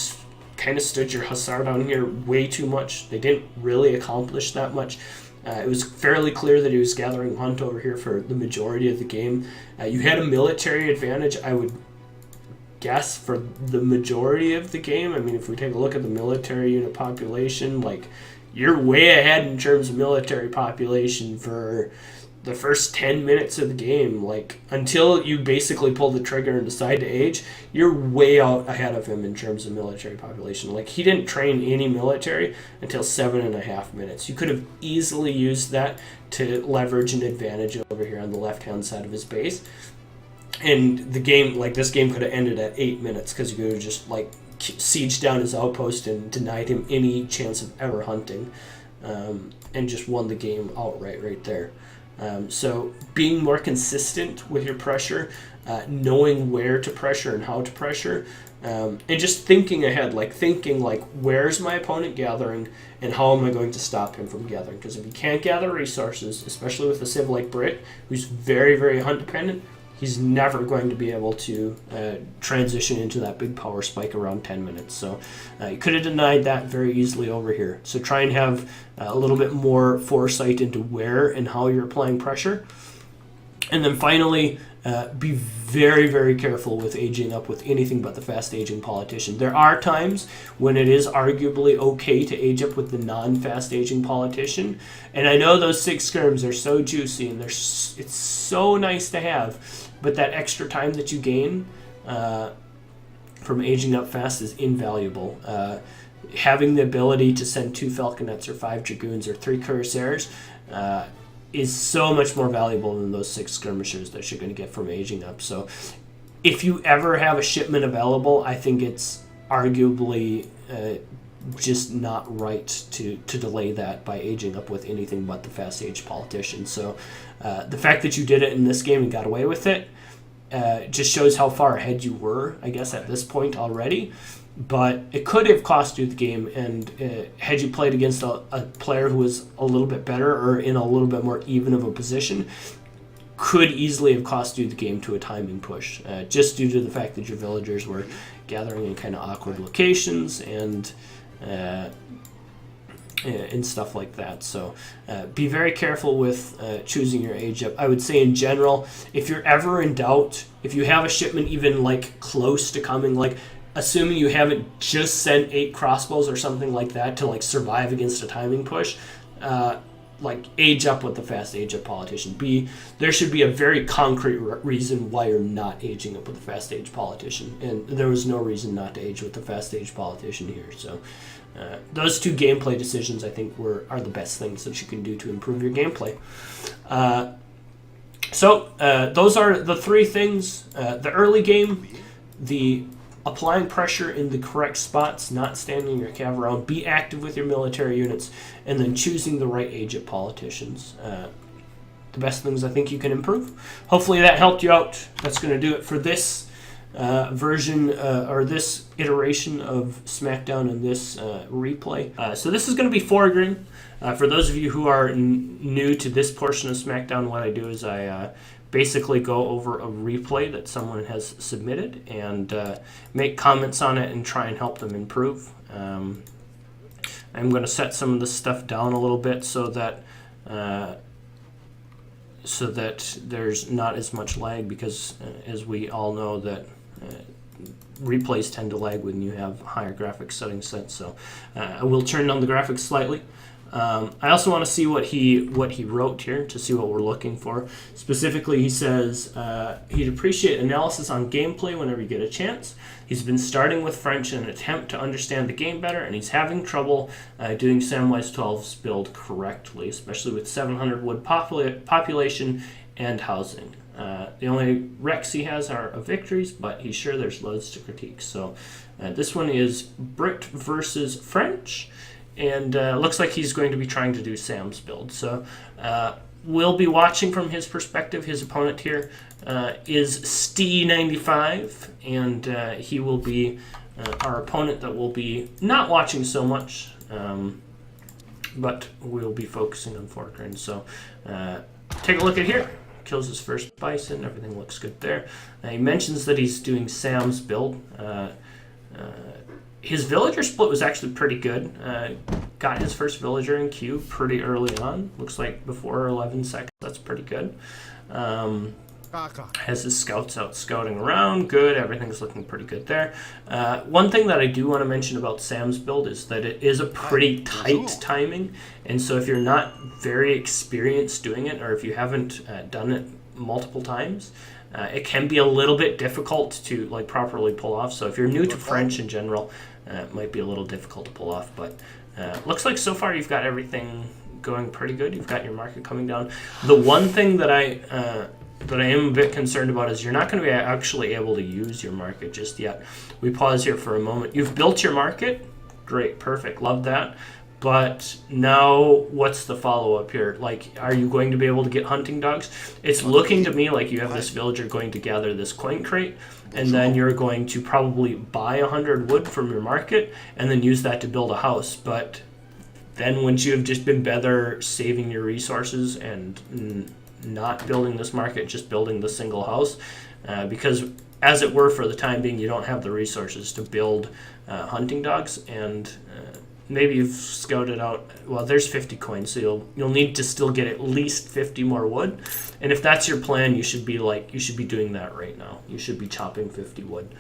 kind of stood your Hussar down here way too much. They didn't really accomplish that much. It was fairly clear that he was gathering hunt over here for the majority of the game. You had a military advantage, I would guess, for the majority of the game. I mean, if we take a look at the military unit population, like, you're way ahead in terms of military population for the first 10 minutes of the game. Like, until you basically pull the trigger and decide to age, you're way out ahead of him in terms of military population. Like, he didn't train any military until 7.5 minutes. You could have easily used that to leverage an advantage over here on the left-hand side of his base. And the game, like, this game could have ended at 8 minutes because you could have just, like, sieged down his outpost and denied him any chance of ever hunting. and just won the game outright right there. So being more consistent with your pressure, knowing where to pressure and how to pressure, and just thinking ahead, like where's my opponent gathering and how am I going to stop him from gathering? Because if he can't gather resources, especially with a civ like Brit, who's very, very hunt dependent, he's never going to be able to transition into that big power spike around 10 minutes. So you could have denied that very easily over here. So try and have a little bit more foresight into where and how you're applying pressure. And then finally, be very, very careful with aging up with anything but the fast aging politician. There are times when it is arguably okay to age up with the non-fast aging politician. And I know those 6 skirms are so juicy and it's so nice to have, but that extra time that you gain from aging up fast is invaluable. Having the ability to send 2 falconets or 5 dragoons or 3 cuirassiers is so much more valuable than those 6 skirmishers that you're going to get from aging up. So if you ever have a shipment available, I think it's arguably just not right to delay that by aging up with anything but the fast age politician. So the fact that you did it in this game and got away with it just shows how far ahead you were, I guess, at this point already. But it could have cost you the game, and had you played against a player who was a little bit better or in a little bit more even of a position, could easily have cost you the game to a timing push, just due to the fact that your villagers were gathering in kind of awkward locations and stuff like that. So be very careful with choosing your age up. I would say in general, if you're ever in doubt, if you have a shipment even like close to coming, like assuming you haven't just sent 8 crossbows or something like that to like survive against a timing push, like age up with the fast age up politician. There should be a very concrete reason why you're not aging up with the fast age politician, and there was no reason not to age with the fast age politician here. So those 2 gameplay decisions I think are the best things that you can do to improve your gameplay. So those are the 3 things: the early game, the applying pressure in the correct spots, not standing your cav around, be active with your military units, and then choosing the right age of politicians. The best things I think you can improve. Hopefully that helped you out. That's going to do it for this version or this iteration of SmackDown and this replay. So this is going to be foreground. For those of you who are new to this portion of SmackDown, what I do is I basically go over a replay that someone has submitted and make comments on it and try and help them improve. I'm going to set some of this stuff down a little bit so that there's not as much lag, because as we all know that replays tend to lag when you have higher graphics settings set. So I will turn down the graphics slightly. I also want to see what he wrote here to see what we're looking for. Specifically, he says he'd appreciate analysis on gameplay whenever you get a chance. He's been starting with French in an attempt to understand the game better, and he's having trouble doing Samwise 12's build correctly, especially with 700 wood population and housing. The only wrecks he has are of victories, but he's sure there's loads to critique. So this one is Brit versus French. And looks like he's going to be trying to do Sam's build. So we'll be watching from his perspective. His opponent here is Stee95, and he will be our opponent that will be not watching so much, but we'll be focusing on foreground. So take a look at here. Kills his first bison. Everything looks good there. He mentions that he's doing Sam's build. His villager split was actually pretty good. Got his first villager in queue pretty early on. Looks like before 11 seconds. That's pretty good. Has his scouts out scouting around. Good. Everything's looking pretty good there. One thing that I do want to mention about Sam's build is that it is a pretty tight timing. And so if you're not very experienced doing it, or if you haven't done it multiple times, it can be a little bit difficult to like properly pull off. So if you're new to French in general, it might be a little difficult to pull off. But looks like so far you've got everything going pretty good. You've got your market coming down. The one thing that I am a bit concerned about is you're not going to be actually able to use your market just yet. We pause here for a moment. You've built your market. Great, perfect, love that. But now, what's the follow-up here? Like, are you going to be able to get hunting dogs? It's looking to me like you have this villager going to gather this coin crate, and then you're going to probably buy 100 wood from your market, and then use that to build a house. But then once you have just been better saving your resources and not building this market, just building the single house, because as it were for the time being, you don't have the resources to build hunting dogs, and maybe you've scouted out, well, there's 50 coins, so you'll need to still get at least 50 more wood. And if that's your plan, you should be doing that right now. You should be chopping 50 wood.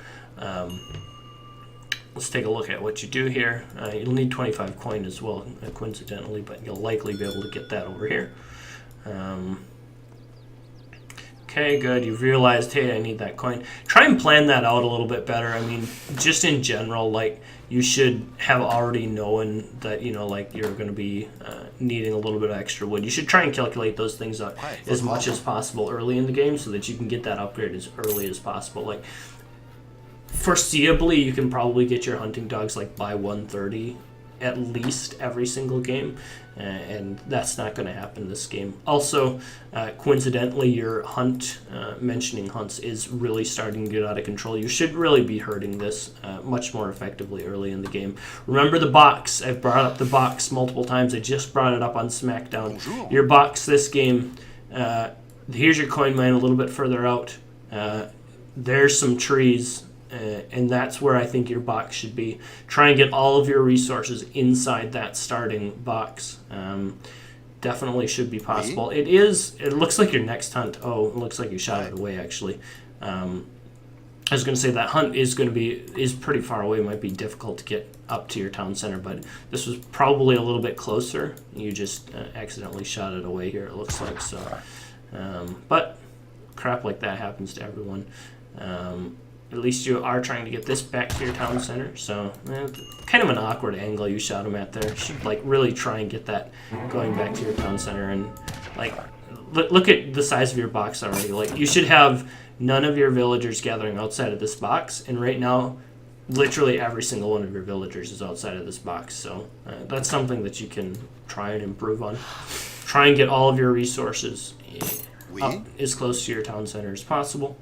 Let's take a look at what you do here. You'll need 25 coin as well, coincidentally, but you'll likely be able to get that over here. Okay, good. You've realized, hey, I need that coin. Try and plan that out a little bit better. I mean, just in general, like, you should have already known that, like, you're going to be needing a little bit of extra wood. You should try and calculate those things out as much as possible early in the game so that you can get that upgrade as early as possible. Like, foreseeably, you can probably get your hunting dogs, like, by 130 at least every single game, and that's not going to happen this game. Also, coincidentally, your mentioning hunts is really starting to get out of control. You should really be hurting this much more effectively early in the game. Remember the box. I've brought up the box multiple times. I just brought it up on SmackDown. Your box this game, here's your coin mine a little bit further out. There's some trees. And that's where I think your box should be. Try and get all of your resources inside that starting box. Definitely should be possible. It looks like your next hunt. Oh, it looks like you shot it away, actually. I was going to say that hunt is pretty far away. It might be difficult to get up to your town center, but this was probably a little bit closer. You just accidentally shot it away here, it looks like. So, but crap like that happens to everyone. At least you are trying to get this back to your town center. So, kind of an awkward angle you shot him at there. You should, like, really try and get that going back to your town center. And, like, look at the size of your box already. Like, you should have none of your villagers gathering outside of this box. And right now, literally every single one of your villagers is outside of this box. So, that's something that you can try and improve on. Try and get all of your resources up as close to your town center as possible.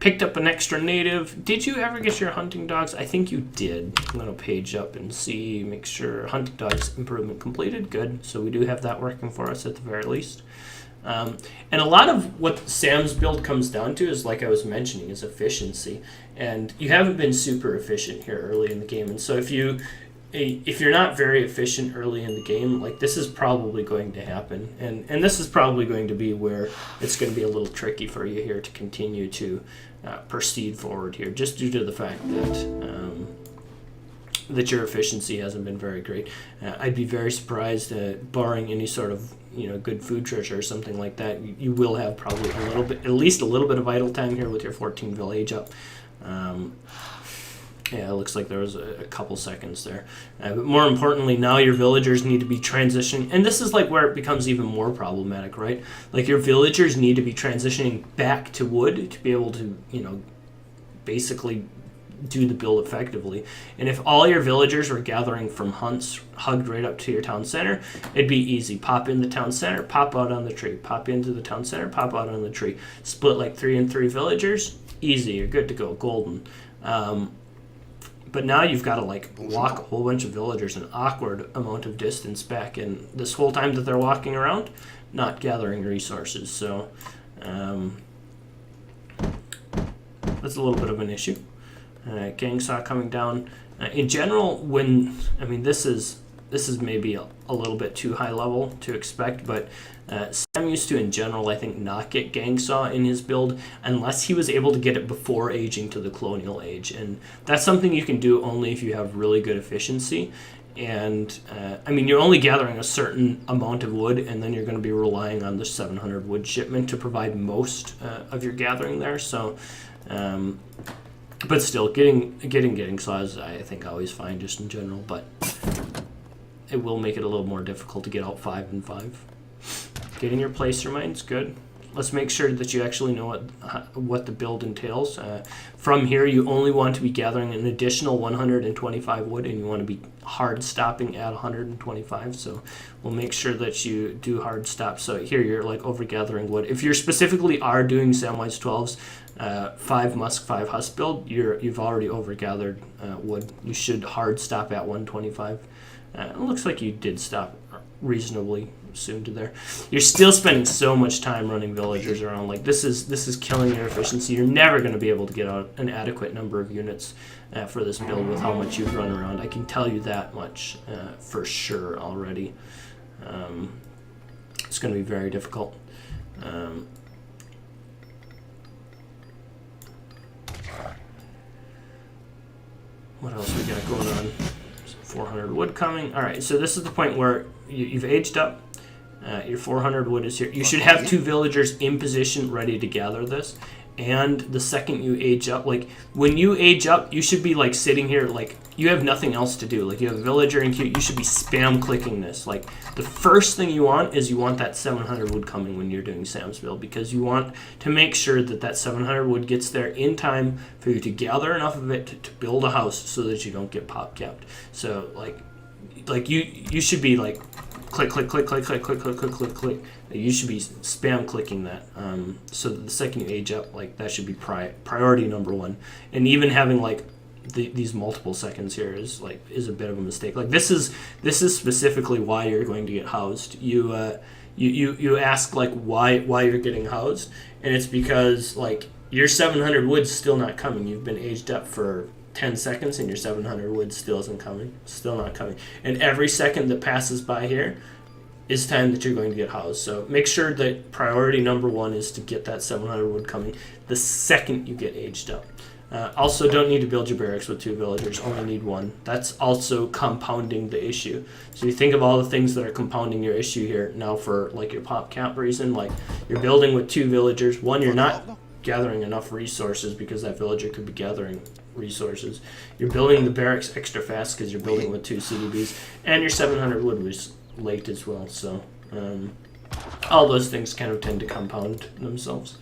Picked up an extra native. Did you ever get your hunting dogs? I think you did. I'm going to page up and see, make sure hunting dogs improvement completed. Good. So we do have that working for us at the very least. And a lot of what Sam's build comes down to is, like I was mentioning, is efficiency. And you haven't been super efficient here early in the game. And so if you're not very efficient early in the game, like, this is probably going to happen. And this is probably going to be where it's going to be a little tricky for you here to continue to proceed forward here, just due to the fact that your efficiency hasn't been very great. I'd be very surprised, barring any sort of good food treasure or something like that, you will have probably at least a little bit of idle time here with your 14 village up. Yeah, it looks like there was a couple seconds there. But more importantly, now your villagers need to be transitioning. And this is like where it becomes even more problematic, right? Like, your villagers need to be transitioning back to wood to be able to, basically do the build effectively. And if all your villagers were gathering from hunts hugged right up to your town center, it'd be easy. Pop in the town center, pop out on the tree. Pop into the town center, pop out on the tree. Split like 3 and 3 villagers, easy. You're good to go, golden. But now you've got to, like, walk a whole bunch of villagers an awkward amount of distance back, and this whole time that they're walking around, not gathering resources. So that's a little bit of an issue. Gang saw coming down. In general, this is maybe a little bit too high level to expect, but Sam used to, in general, I think, not get gang saw in his build unless he was able to get it before aging to the colonial age, and that's something you can do only if you have really good efficiency. And you're only gathering a certain amount of wood, and then you're going to be relying on the 700 wood shipment to provide most of your gathering there. So, but still, getting saws, I think, always fine just in general, but it will make it a little more difficult to get out 5 and 5. Getting your placer mines, good. let's make sure that you actually know what the build entails. From here, you only want to be gathering an additional 125 wood, and you want to be hard stopping at 125. So we'll make sure that you do hard stop. So here you're like over gathering wood. If you're specifically are doing Samwise 12s, 5 musk 5 husk build, you've already over gathered wood. You should hard stop at 125. It looks like you did stop reasonably soon to there. You're still spending so much time running villagers around. Like this is killing your efficiency. You're never going to be able to get out an adequate number of units for this build with how much you've run around. I can tell you that much for sure already. It's going to be very difficult. What else we got going on? 400 wood coming. All right, so this is the point where you've aged up. Your 400 wood is here. You should have 2 villagers in position ready to gather this. And the second you age up, like when you age up, you should be like sitting here like you have nothing else to do. Like you have a villager in queue, you should be spam clicking this. Like the first thing you want is you want that 700 wood coming when you're doing Sam's build, because you want to make sure that that 700 wood gets there in time for you to gather enough of it to build a house so that you don't get pop capped. So like you should be like click, click, click, click, click, click, click, click, click, click. You should be spam clicking that. So that the second you age up, like that should be priority number 1. And even having like these multiple seconds here is a bit of a mistake. Like this is specifically why you're going to get housed. You ask like why you're getting housed, and it's because like your 700 wood's still not coming. You've been aged up for 10 seconds and your 700 wood still isn't coming, still not coming. And every second that passes by here is time that you're going to get housed. So make sure that priority number 1 is to get that 700 wood coming the second you get aged up. Also, don't need to build your barracks with 2 villagers, only need 1. That's also compounding the issue. So you think of all the things that are compounding your issue here. Now for like your pop cap reason, like you're building with 2 villagers. 1, you're not gathering enough resources because that villager could be gathering resources. You're building the barracks extra fast because you're building with 2 CDBs, and your 700 wood was late as well. So all those things kind of tend to compound themselves.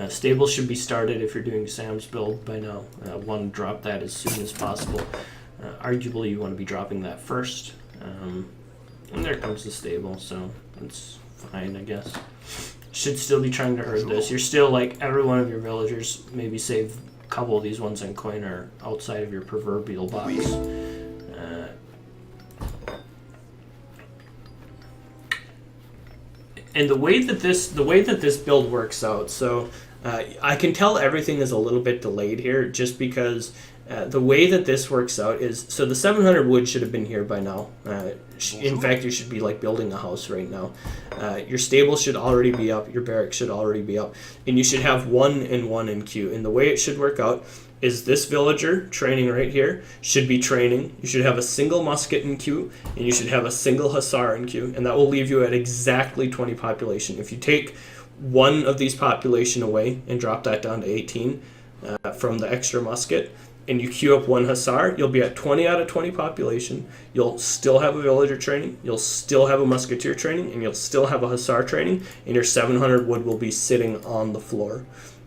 Stables should be started if you're doing Sam's build by now. Want to drop that as soon as possible. Arguably you want to be dropping that first. And there comes the stable, so that's fine, I guess. Should still be trying to herd this. You're still like every one of your villagers, maybe save a couple of these ones on coin or outside of your proverbial box. And the way that this build works out, so I can tell everything is a little bit delayed here, just because the way that this works out is, so the 700 wood should have been here by now. In fact, you should be like building a house right now. Your stable should already be up. Your barracks should already be up, and you should have 1 and 1 in queue. And the way it should work out is this villager training right here should be training. You should have a single musket in queue, and you should have a single hussar in queue, and that will leave you at exactly 20 population. If you take 1 of these population away and drop that down to 18 from the extra musket, and you queue up 1 hussar, you'll be at 20 out of 20 population. You'll still have a villager training, you'll still have a musketeer training, and you'll still have a hussar training, and your 700 wood will be sitting on the floor.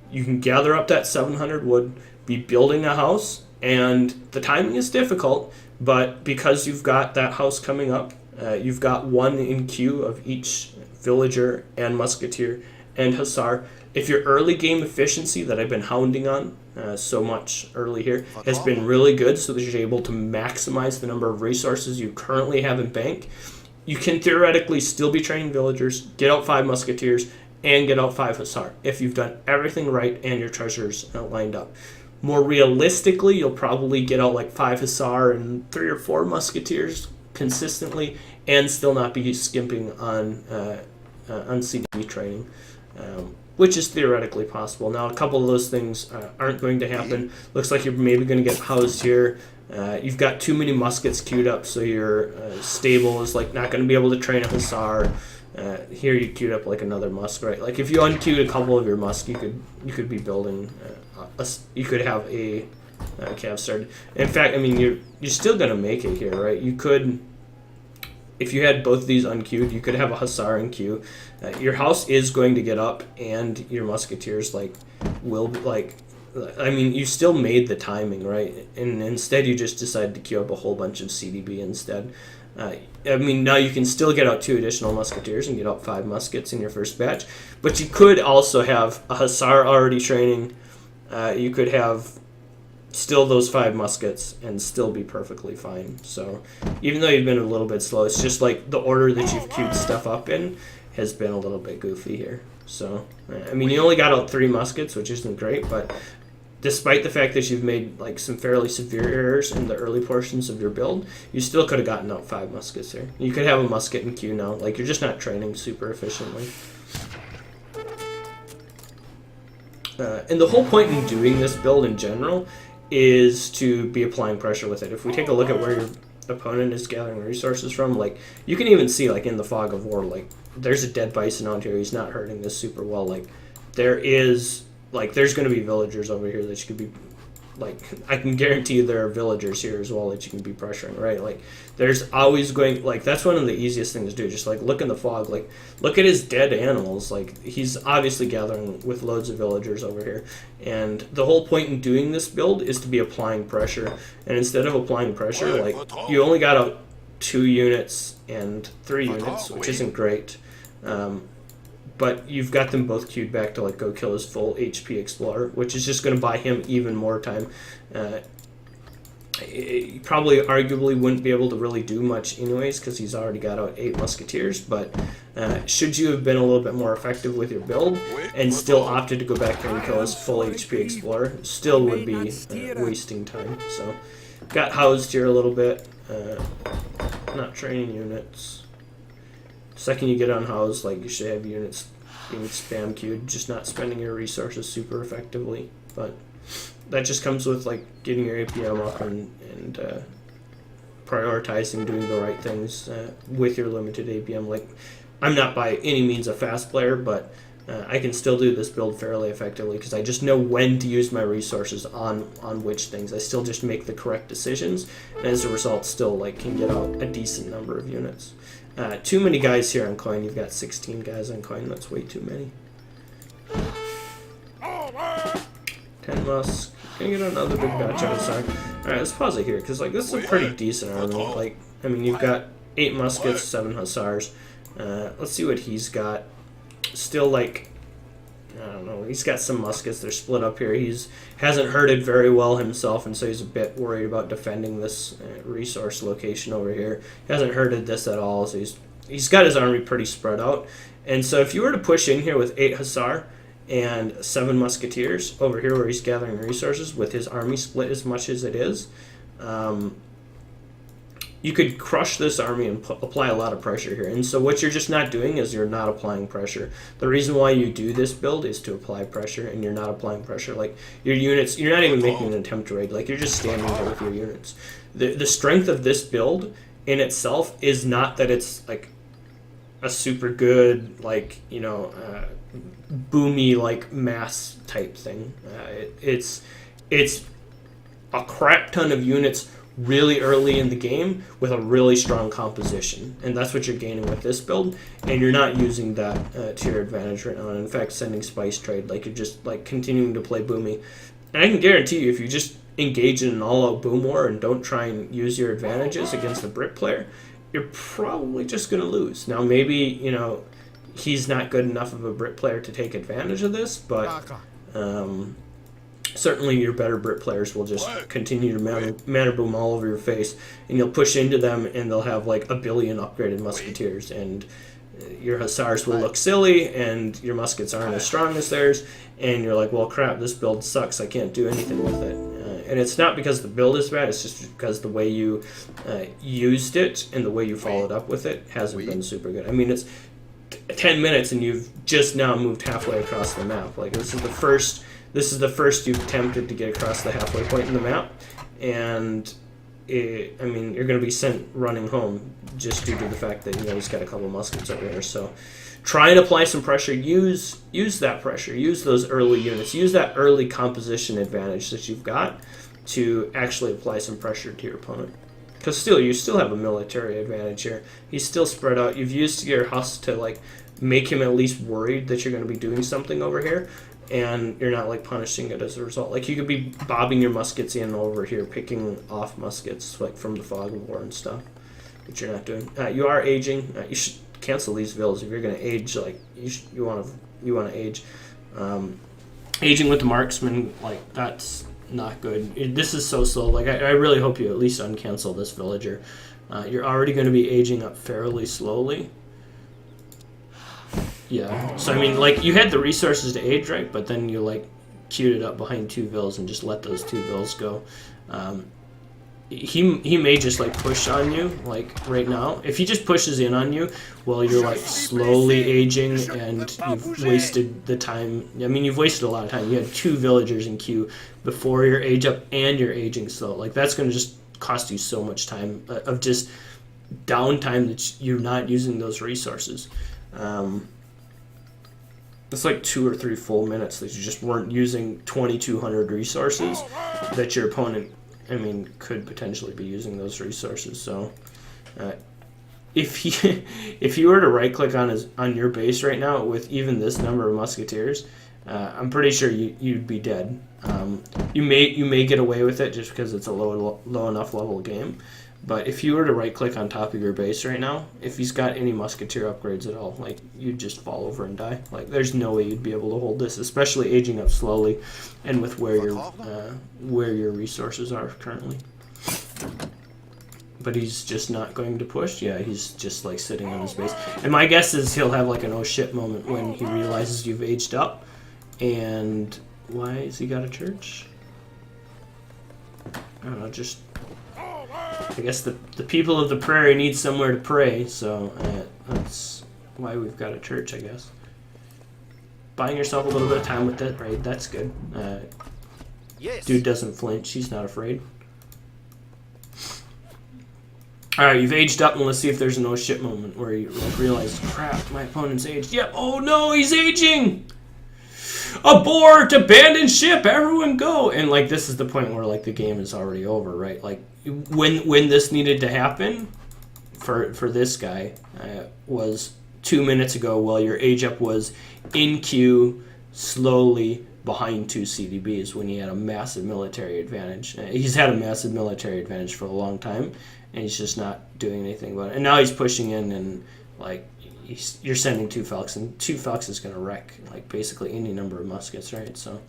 You can gather up that 700 wood, be building a house, and the timing is difficult, but because you've got that house coming up, you've got 1 in queue of each villager and musketeer and hussar. If your early game efficiency that I've been hounding on so much early here has been really good, so that you're able to maximize the number of resources you currently have in bank, you can theoretically still be training villagers, get out 5 musketeers, and get out 5 hussar if you've done everything right and your treasures lined up. More realistically, you'll probably get out like 5 hussar and 3 or 4 musketeers consistently, and still not be skimping on CDB training, which is theoretically possible. Now, a couple of those things aren't going to happen. Looks like you're maybe going to get housed here. You've got too many muskets queued up, so your stable is like not going to be able to train a hussar. Here you queued up like another musk, right? Like if you unqueued a couple of your musk, you could be building. You could have a cav started. In fact, I mean you're still gonna make it here, right? You could if you had both of these unqueued, you could have a hussar in queue. Your house is going to get up, and your musketeers will I mean, you still made the timing, right? And instead, you just decided to queue up a whole bunch of CDB instead. I mean, now you can still get out 2 additional musketeers and get out 5 muskets in your first batch, but you could also have a hussar already training. You could have still those 5 muskets and still be perfectly fine. So even though you've been a little bit slow, it's just like the order that you've queued stuff up in has been a little bit goofy here. So, I mean, you only got out 3 muskets, which isn't great, but despite the fact that you've made like some fairly severe errors in the early portions of your build, you still could have gotten out 5 muskets here. You could have a musket in queue now. Like, you're just not training super efficiently. And the whole point in doing this build in general is to be applying pressure with it. If we take a look at where your opponent is gathering resources from, like, you can even see, like, in the fog of war, like, there's a dead bison out here. He's not hurting this super well. Like, there's going to be villagers over here that you could be, like, I can guarantee you there are villagers here as well that you can be pressuring, right? Like, there's always going, like, that's one of the easiest things to do. Just, like, look in the fog. Like, look at his dead animals. Like, he's obviously gathering with loads of villagers over here. And the whole point in doing this build is to be applying pressure. And instead of applying pressure, like, you only got out 2 units and 3 units, which isn't great. But you've got them both queued back to, like, go kill his full HP Explorer, which is just going to buy him even more time. He probably arguably wouldn't be able to really do much anyways because he's already got out 8 Musketeers, but should you have been a little bit more effective with your build and still opted to go back here and kill his full HP Explorer, still would be wasting time. So, got housed here a little bit. Not training units. Second you get unhoused, like, you should have units being spam queued, just not spending your resources super effectively. But that just comes with, like, getting your APM up and prioritizing doing the right things with your limited APM. Like, I'm not by any means a fast player, but I can still do this build fairly effectively because I just know when to use my resources on which things. I still just make the correct decisions, and as a result, still, like, can get out a decent number of units. Too many guys here on coin. You've got 16 guys on coin. That's way too many. 10 musk. Gonna get another big batch out of Hussar. Alright, let's pause it here, because, like, this is a pretty decent army. Like, I mean, you've got 8 muskets, 7 hussars. Let's see what he's got. Still, like, I don't know, he's got some muskets. They're split up here. Hasn't herded very well himself, and so he's a bit worried about defending this resource location over here. He hasn't herded this at all, so he's got his army pretty spread out. And so if you were to push in here with 8 hussar and 7 musketeers over here where he's gathering resources with his army split as much as it is, you could crush this army and apply a lot of pressure here. And so what you're just not doing is you're not applying pressure. The reason why you do this build is to apply pressure, and you're not applying pressure. Like, your units, you're not even making an attempt to raid. Like, you're just standing there with your units. The strength of this build in itself is not that it's, like, a super good, like, you know, boomy, like, mass type thing. It's a crap ton of units really early in the game with a really strong composition, and that's what you're gaining with this build, and you're not using that to your advantage right now. And in fact, sending spice trade, like, you're just, like, continuing to play boomy. And I can guarantee you, if you just engage in an all-out boom war and don't try and use your advantages against a Brit player, you're probably just going to lose. Now, maybe, you know, he's not good enough of a Brit player to take advantage of this, but certainly your better Brit players will just continue to mana boom all over your face, and you'll push into them and they'll have, like, a billion upgraded musketeers, and your hussars will look silly and your muskets aren't as strong as theirs, and you're like, well, crap, this build sucks, I can't do anything with it. And it's not because the build is bad, it's just because the way you used it and the way you followed up with it hasn't been super good. I mean, it's 10 minutes and you've just now moved halfway across the map. Like, this is the first you've attempted to get across the halfway point in the map, and I mean, you're going to be sent running home just due to the fact that, you know, he's got a couple muskets over here. So try and apply some pressure. Use that pressure. Use those early units. Use that early composition advantage that you've got to actually apply some pressure to your opponent. Because still, you still have a military advantage here. He's still spread out. You've used your husk to like make him at least worried that you're going to be doing something over here, and you're not like punishing it as a result. Like you could be bobbing your muskets in over here, picking off muskets like from the fog of war and stuff, which you're not doing. You are aging. You should cancel these vills if you're going to age. Like you want to age. Aging with the marksman, like that's not good. This is so slow. Like I really hope you at least uncancel this villager. You're already going to be aging up fairly slowly. Yeah. So I mean, like you had the resources to age, right? But then you like queued it up behind 2 vills and just let those 2 vills go. He may just like push on you like right now. If he just pushes in on you while you're like slowly aging and you've wasted the time. I mean, you've wasted a lot of time. You had 2 villagers in queue before your age up and you're aging slow. Like that's going to just cost you so much time of just downtime that you're not using those resources. It's like 2 or 3 full minutes that you just weren't using 2,200 resources that your opponent, I mean, could potentially be using those resources. So, if he were to right click on your base right now with even this number of musketeers, I'm pretty sure you'd be dead. You may get away with it just because it's a low enough level game. But if you were to right click on top of your base right now, if he's got any musketeer upgrades at all, like you'd just fall over and die. Like there's no way you'd be able to hold this, especially aging up slowly, and with where your resources are currently. But he's just not going to push. Yeah, he's just like sitting on his base. And my guess is he'll have like an oh shit moment when he realizes you've aged up. And why has he got a church? I don't know, just I guess the people of the prairie need somewhere to pray, so that's why we've got a church, I guess. Buying yourself a little bit of time with that raid, that's good. Yes. Dude doesn't flinch, he's not afraid. Alright, you've aged up, and let's see if there's an oh shit moment where you like, realize, crap, my opponent's aged. Yep, oh no, he's aging! Abort! Abandon ship! Everyone go! And like this is the point where like the game is already over, right? Like when this needed to happen for this guy was 2 minutes ago while your age up was in queue slowly behind 2 CDBs when he had a massive military advantage. He's had a massive military advantage for a long time and he's just not doing anything about it. And now he's pushing in and like you're sending 2 Falcons, and 2 Falcons is going to wreck like basically any number of muskets, right? So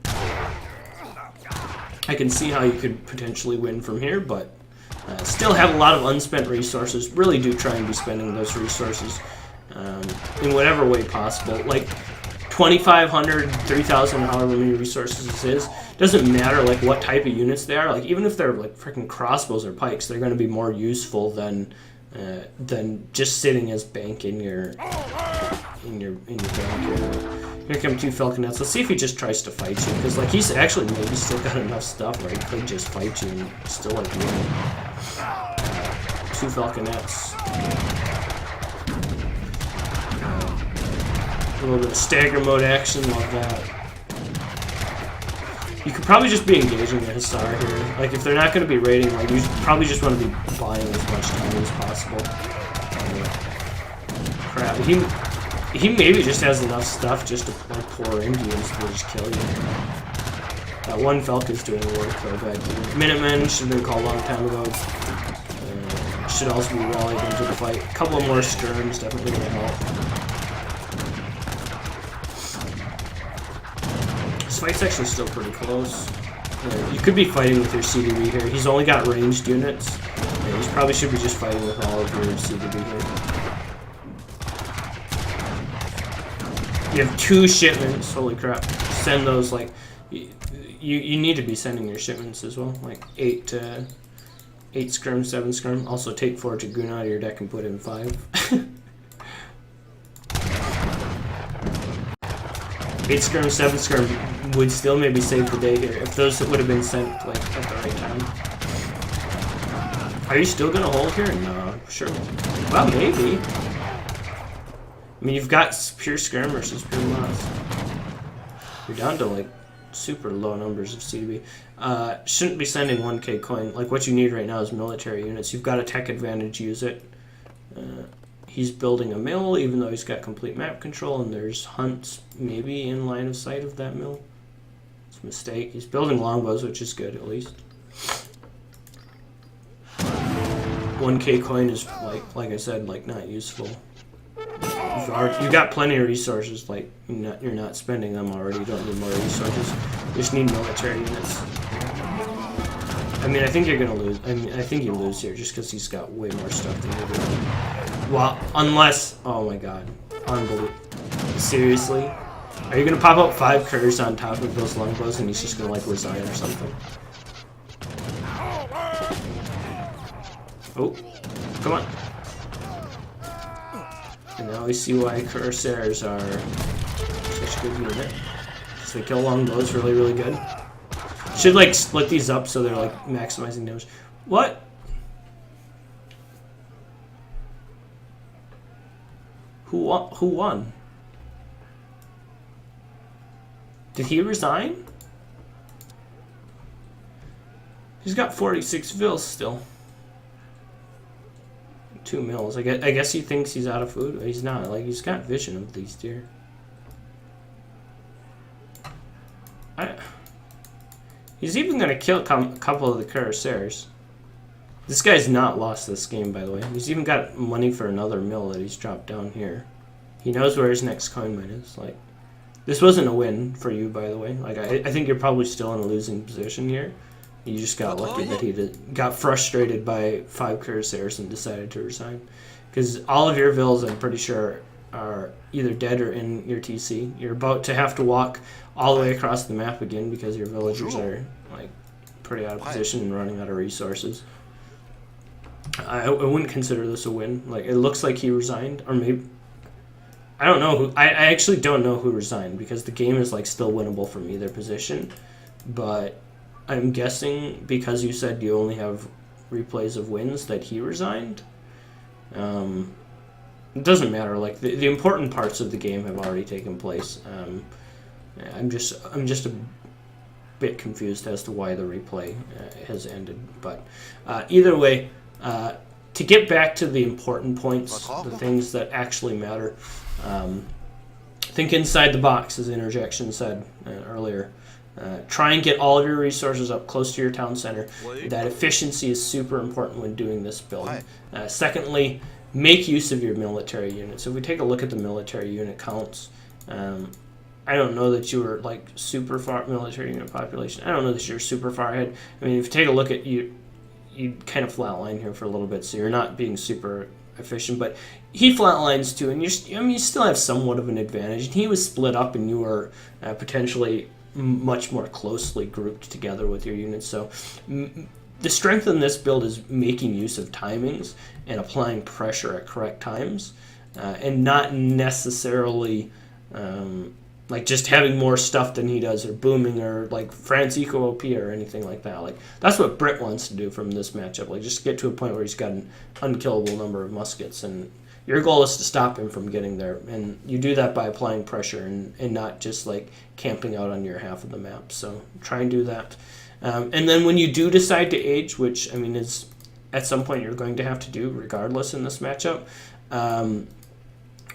I can see how you could potentially win from here, but still have a lot of unspent resources. Really do try and be spending those resources in whatever way possible. Like 2,500, 3,000, however many resources this is. Doesn't matter like what type of units they are. Like even if they're like freaking crossbows or pikes, they're going to be more useful than just sitting as bank in your bank area. Here come 2 falconets. Let's see if he just tries to fight you, because like he's actually maybe still got enough stuff where he could just fight you and still like win. 2 falconets. A little bit of stagger mode action, love that. You could probably just be engaging the Hussar here. Like if they're not going to be raiding, like you probably just want to be buying as much time as possible. Crap, he maybe just has enough stuff just to like pour Indians to just kill you. That 1 Falcon's doing work though, but Minutemen should have been called a long time ago. Should also be rallied into the fight. A couple more skirms definitely going to help. This fight's actually still pretty close. You could be fighting with your CDB here. He's only got ranged units. Yeah, you probably should be just fighting with all of your CDB here. You have 2 shipments. Holy crap. Send those, like... You need to be sending your shipments as well. Like 8 scrim, 7 scrim. Also take 4 Dragoon out of your deck and put in 5. 8 scrim, 7 scrim would still maybe save the day here if those would have been sent like at the right time. Are you still gonna hold here? No, sure. Well, maybe. I mean, you've got pure scrim versus pure moss. You're down to like super low numbers of CDB. Shouldn't be sending 1k coin. Like, what you need right now is military units. You've got a tech advantage, use it. He's building a mill, even though he's got complete map control, and there's hunts maybe in line of sight of that mill. It's a mistake. He's building longbows, which is good, at least. 1k coin is, like I said, like, not useful. You got plenty of resources, like, you're not spending them already. You don't need more resources. You just need military units. I mean, I think you're gonna lose. I mean, I think you lose here just because he's got way more stuff than you do. Well, unless, oh my god, unbelievable. Seriously? Are you gonna pop up 5 critters on top of those longbows and he's just gonna, like, resign or something? Oh, come on. And now we see why Corsairs are such a good unit. So they kill longbows really, really good. Should, like, split these up so they're, like, maximizing damage. What? Who won? Did he resign? He's got 46 vills still. 2 mills. I guess he thinks he's out of food. He's not. Like, he's got vision of these deer. He's even going to kill a couple of the Corsairs. This guy's not lost this game, by the way. He's even got money for another mill that he's dropped down here. He knows where his next coin mine is. Like, this wasn't a win for you, by the way. Like, I think you're probably still in a losing position here. You just got lucky that he got frustrated by 5 Corsairs and decided to resign. Because all of your vills, I'm pretty sure, are either dead or in your TC. You're about to have to walk all the way across the map again because your villagers are, like, pretty out of position and running out of resources. I wouldn't consider this a win. Like, it looks like he resigned, or maybe I don't know who. I actually don't know who resigned because the game is, like, still winnable from either position. But I'm guessing because you said you only have replays of wins that he resigned. It doesn't matter. Like, the important parts of the game have already taken place. I'm just a bit confused as to why the replay has ended. But either way, to get back to the important points, the things that actually matter, think inside the box, as Interjection said earlier. Try and get all of your resources up close to your town center. That efficiency is super important when doing this build. Secondly, make use of your military units. If we take a look at the military unit counts, I don't know that you were, like, super far military unit population. I don't know that you're super far ahead. I mean, if you take a look at you kind of flatline here for a little bit, so you're not being super efficient. But he flatlines too, and you still have somewhat of an advantage. And he was split up, and you were potentially much more closely grouped together with your units. So the strength in this build is making use of timings and applying pressure at correct times, and not necessarily like just having more stuff than he does, or booming, or like France Eco OP or anything like that. Like, that's what Britt wants to do from this matchup. Like, just get to a point where he's got an unkillable number of muskets, and your goal is to stop him from getting there. And you do that by applying pressure and not just, like, camping out on your half of the map. So try and do that. And then when you do decide to age, which, I mean, is at some point you're going to have to do regardless in this matchup,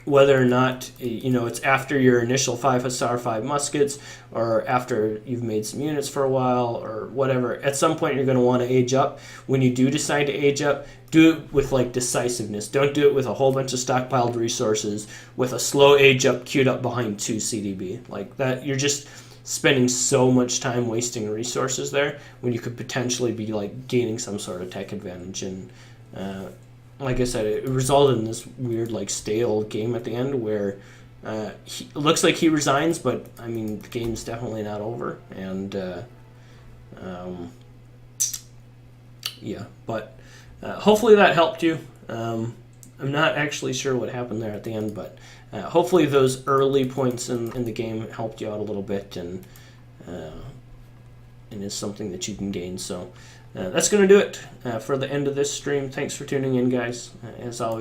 whether or not, you know, it's after your initial 5 Hussar, 5 muskets, or after you've made some units for a while, or whatever, at some point you're going to want to age up. When you do decide to age up, do it with, like, decisiveness. Don't do it with a whole bunch of stockpiled resources with a slow age up queued up behind 2 CDB. Like that, you're just spending so much time wasting resources there when you could potentially be, like, gaining some sort of tech advantage. And like I said, it resulted in this weird, like, stale game at the end where it looks like he resigns, but, I mean, the game's definitely not over. And yeah, but hopefully that helped you. I'm not actually sure what happened there at the end, but hopefully those early points in the game helped you out a little bit, and is something that you can gain. So that's going to do it for the end of this stream. Thanks for tuning in, guys. As always,